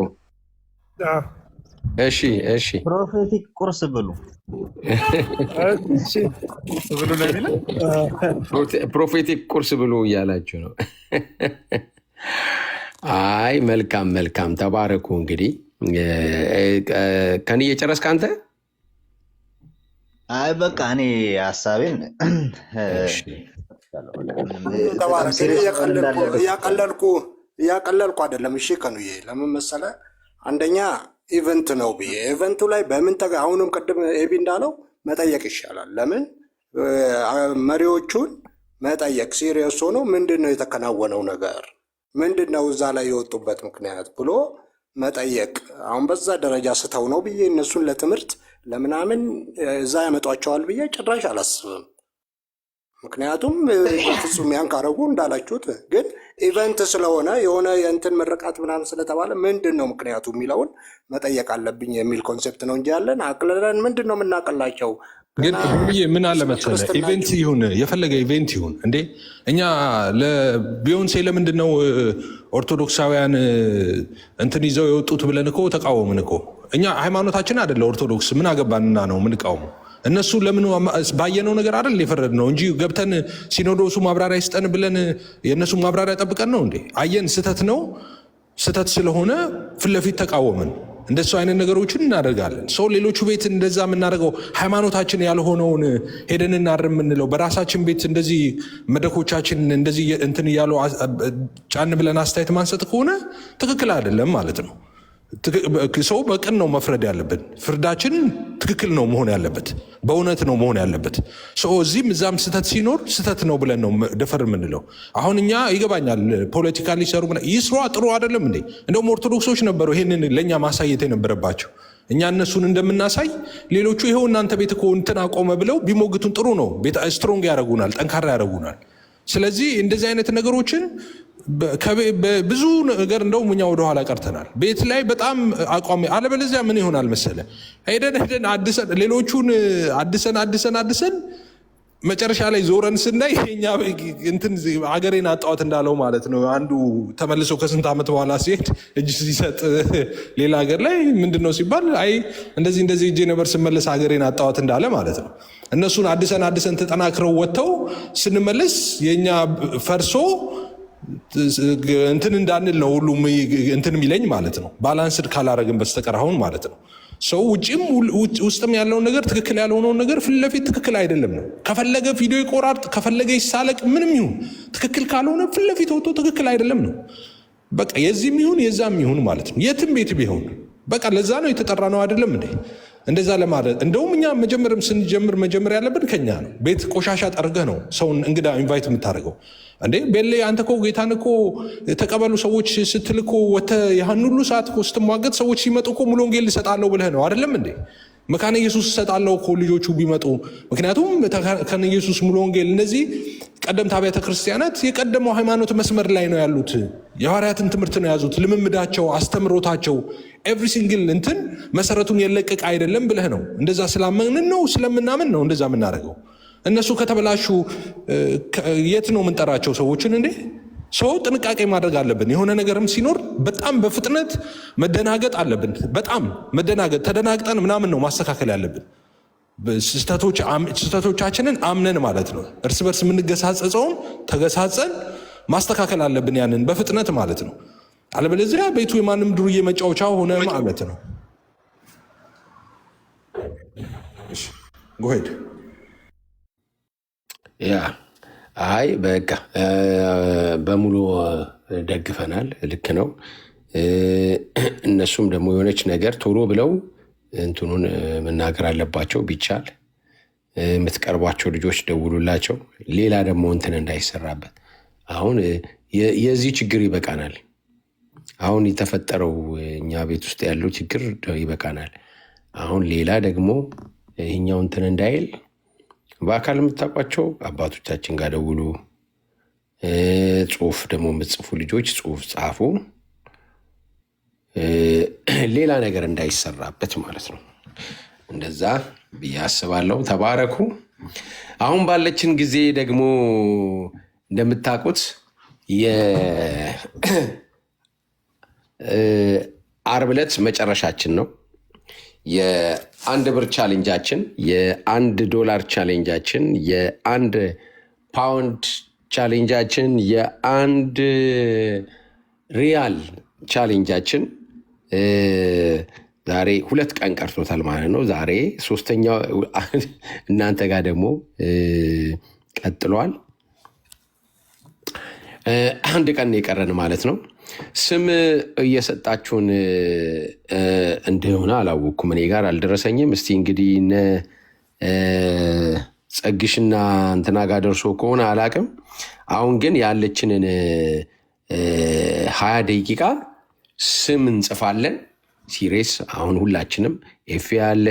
እሺ ፕሮፌቲክ ቁርስ ብሉ። ፕሮፌቲክ ቁርስ ብሉ እያላችሁ ነው። አይ መልካም። ተባረኩ። እንግዲህ ከኔ እየጨረስክ አንተ? አይ በቃ እኔ ሀሳቤን እያቀለልኩ አይደለም። እሺ ቀኑዬ፣ ለምን መሰለህ? አንደኛ ኢቨንት ነው ብዬ ኢቨንቱ ላይ በምን አሁንም ቅድም ኤቢ እንዳለው መጠየቅ ይሻላል። ለምን መሪዎቹን መጠየቅ ሲሪየስ ሆኖ ምንድን ነው የተከናወነው ነገር፣ ምንድን ነው እዛ ላይ የወጡበት ምክንያት ብሎ መጠየቅ። አሁን በዛ ደረጃ ስተው ነው ብዬ እነሱን ለትምህርት ለምናምን እዛ ያመጧቸዋል ብዬ ጭራሽ አላስብም። ምክንያቱም ፍጹም ያን ካረጉ እንዳላችሁት ግን ኢቨንት ስለሆነ የሆነ የእንትን ምርቃት ምናምን ስለተባለ ምንድን ነው ምክንያቱ የሚለውን መጠየቅ አለብኝ የሚል ኮንሴፕት ነው እንጂ ያለን አቅልለን ምንድን ነው የምናቀላቸው? ግን ምን አለ መሰለህ ኢቨንት ይሁን የፈለገ ኢቨንት ይሁን እንዴ እኛ ለቢዮንሴ ለምንድን ነው ኦርቶዶክሳውያን እንትን ይዘው የወጡት ብለን እኮ ተቃወምን እኮ። እኛ ሃይማኖታችን አይደለ ኦርቶዶክስ ምን አገባንና ነው ምንቃወሙ? እነሱ ለምን ባየነው ነገር አይደል የፈረድ ነው እንጂ ገብተን ሲኖዶሱ ማብራሪያ ይስጠን ብለን የእነሱ ማብራሪያ ጠብቀን ነው እንዴ? አየን ስህተት ነው፣ ስህተት ስለሆነ ፊት ለፊት ተቃወምን። እንደሱ አይነት ነገሮችን እናደርጋለን። ሰው ሌሎቹ ቤት እንደዛ የምናደርገው ሃይማኖታችን ያልሆነውን ሄደን እናርም የምንለው በራሳችን ቤት እንደዚህ መድረኮቻችን እንደዚህ እንትን እያሉ ጫን ብለን አስተያየት ማንሰጥ ከሆነ ትክክል አይደለም ማለት ነው። ሰው በቅን ነው መፍረድ ያለብን። ፍርዳችን ትክክል ነው መሆን ያለበት፣ በእውነት ነው መሆን ያለበት። ሰው እዚህም እዛም ስህተት ሲኖር ስህተት ነው ብለን ነው ደፈር የምንለው። አሁን እኛ ይገባኛል ፖለቲካ ሊሰሩ ይስሯ ጥሩ አይደለም እንዴ? እንደውም ኦርቶዶክሶች ነበሩ ይሄንን ለእኛ ማሳየት የነበረባቸው። እኛ እነሱን እንደምናሳይ ሌሎቹ ይኸው እናንተ ቤት እኮ እንትን አቆመ ብለው ቢሞግቱን ጥሩ ነው፣ ስትሮንግ ያደረጉናል፣ ጠንካራ ያደረጉናል። ስለዚህ እንደዚህ አይነት ነገሮችን ብዙ ነገር እንደውም እኛ ወደኋላ ቀርተናል። ቤት ላይ በጣም አቋሚ አለበለዚያ ምን ይሆናል መሰለ ሄደን አድሰን ሌሎቹን አድሰን መጨረሻ ላይ ዞረን ስናይ እኛ እንትን አገሬን አጣዋት እንዳለው ማለት ነው። አንዱ ተመልሶ ከስንት ዓመት በኋላ ሲሄድ እጅ ሲሰጥ ሌላ ሀገር ላይ ምንድን ነው ሲባል አይ እንደዚህ እጄ ነበር ስመለስ አገሬን አጣዋት እንዳለ ማለት ነው። እነሱን አድሰን ተጠናክረው ወጥተው ስንመለስ የእኛ ፈርሶ እንትን እንዳንል ነው ሁሉም እንትን የሚለኝ ማለት ነው። ባላንስድ ካላረግን በስተቀር አሁን ማለት ነው። ሰው ውጭም ውስጥም ያለውን ነገር ትክክል ያልሆነውን ነገር ፊት ለፊት ትክክል አይደለም ነው። ከፈለገ ቪዲዮ ይቆራርጥ፣ ከፈለገ ይሳለቅ፣ ምንም ይሁን ትክክል ካልሆነ ፊት ለፊት ወጥቶ ትክክል አይደለም ነው። በቃ የዚህም ይሁን የዛም ይሁን ማለት ነው። የትም ቤት ቢሆን በቃ ለዛ ነው የተጠራ ነው አይደለም እንዴ? እንደዛ ለማለት እንደውም እኛ ስንጀምር መጀመር ያለብን ከኛ ነው። ቤት ቆሻሻ ጠርገህ ነው ሰውን እንግዳ ኢንቫይት የምታደርገው እንዴ? ቤሌ አንተ እኮ ጌታን እኮ ተቀበሉ ሰዎች ስትል እኮ ወተህ ያን ሁሉ ሰዓት እኮ ስትሟገት ሰዎች ሲመጡ እኮ ሙሉ ወንጌል እሰጣለሁ ብለህ ነው አይደለም እንዴ? መካነ ኢየሱስ እሰጣለሁ እኮ ልጆቹ ቢመጡ። ምክንያቱም መካነ ኢየሱስ ሙሉ ወንጌል እነዚህ ቀደምት አብያተ ክርስቲያናት የቀደመው ሃይማኖት መስመር ላይ ነው ያሉት። የሐዋርያትን ትምህርት ነው የያዙት። ልምምዳቸው፣ አስተምሮታቸው ኤቭሪ ሲንግል እንትን መሰረቱን የለቀቀ አይደለም ብለህ ነው። እንደዛ ስላመንን ነው ስለምናምን ነው እንደዛ የምናደርገው። እነሱ ከተበላሹ የት ነው የምንጠራቸው ሰዎችን እንዴ? ሰው ጥንቃቄ ማድረግ አለብን። የሆነ ነገርም ሲኖር በጣም በፍጥነት መደናገጥ አለብን። በጣም መደናገጥ ተደናግጠን ምናምን ነው ማስተካከል ያለብን። ስህተቶቻችንን አምነን ማለት ነው። እርስ በርስ የምንገሳጸጸውን ተገሳጸን ማስተካከል አለብን፣ ያንን በፍጥነት ማለት ነው። አለበለዚያ ቤቱ የማንም ዱርዬ መጫወቻ ሆነ ማለት ነው። ጎሄድ ያ አይ በቃ በሙሉ ደግፈናል። ልክ ነው። እነሱም ደግሞ የሆነች ነገር ቶሎ ብለው እንትኑን መናገር አለባቸው። ቢቻል የምትቀርቧቸው ልጆች ደውሉላቸው። ሌላ ደግሞ እንትን እንዳይሰራበት። አሁን የዚህ ችግር ይበቃናል። አሁን የተፈጠረው እኛ ቤት ውስጥ ያለው ችግር ይበቃናል። አሁን ሌላ ደግሞ ይህኛው እንትን እንዳይል በአካል የምታውቋቸው አባቶቻችን ጋር ደውሉ። ጽሁፍ ደግሞ የምትጽፉ ልጆች ጽሁፍ ጻፉ። ሌላ ነገር እንዳይሰራበት ማለት ነው። እንደዛ ብዬ አስባለሁ። ተባረኩ። አሁን ባለችን ጊዜ ደግሞ እንደምታውቁት የዓርብ ዕለት መጨረሻችን ነው። የ1 ብር ቻሌንጃችን፣ የ$1 ቻሌንጃችን፣ የ1 ፓውንድ ቻሌንጃችን፣ የ1 ሪያል ቻሌንጃችን ዛሬ 2 ቀን ቀርቶታል ማለት ነው። ዛሬ 3ኛው እናንተ ጋር ደግሞ ቀጥሏል። 1 ቀን የቀረን ማለት ነው። ስም እየሰጣችሁን እንደሆነ አላወቅኩም፣ እኔ ጋር አልደረሰኝም። እስቲ እንግዲህ ጸግሽና እንትና ጋር ደርሶ ከሆነ አላቅም። አሁን ግን ያለችንን 20 ደቂቃ ስም እንጽፋለን። ሲሬስ አሁን ሁላችንም ኤፌ ያለ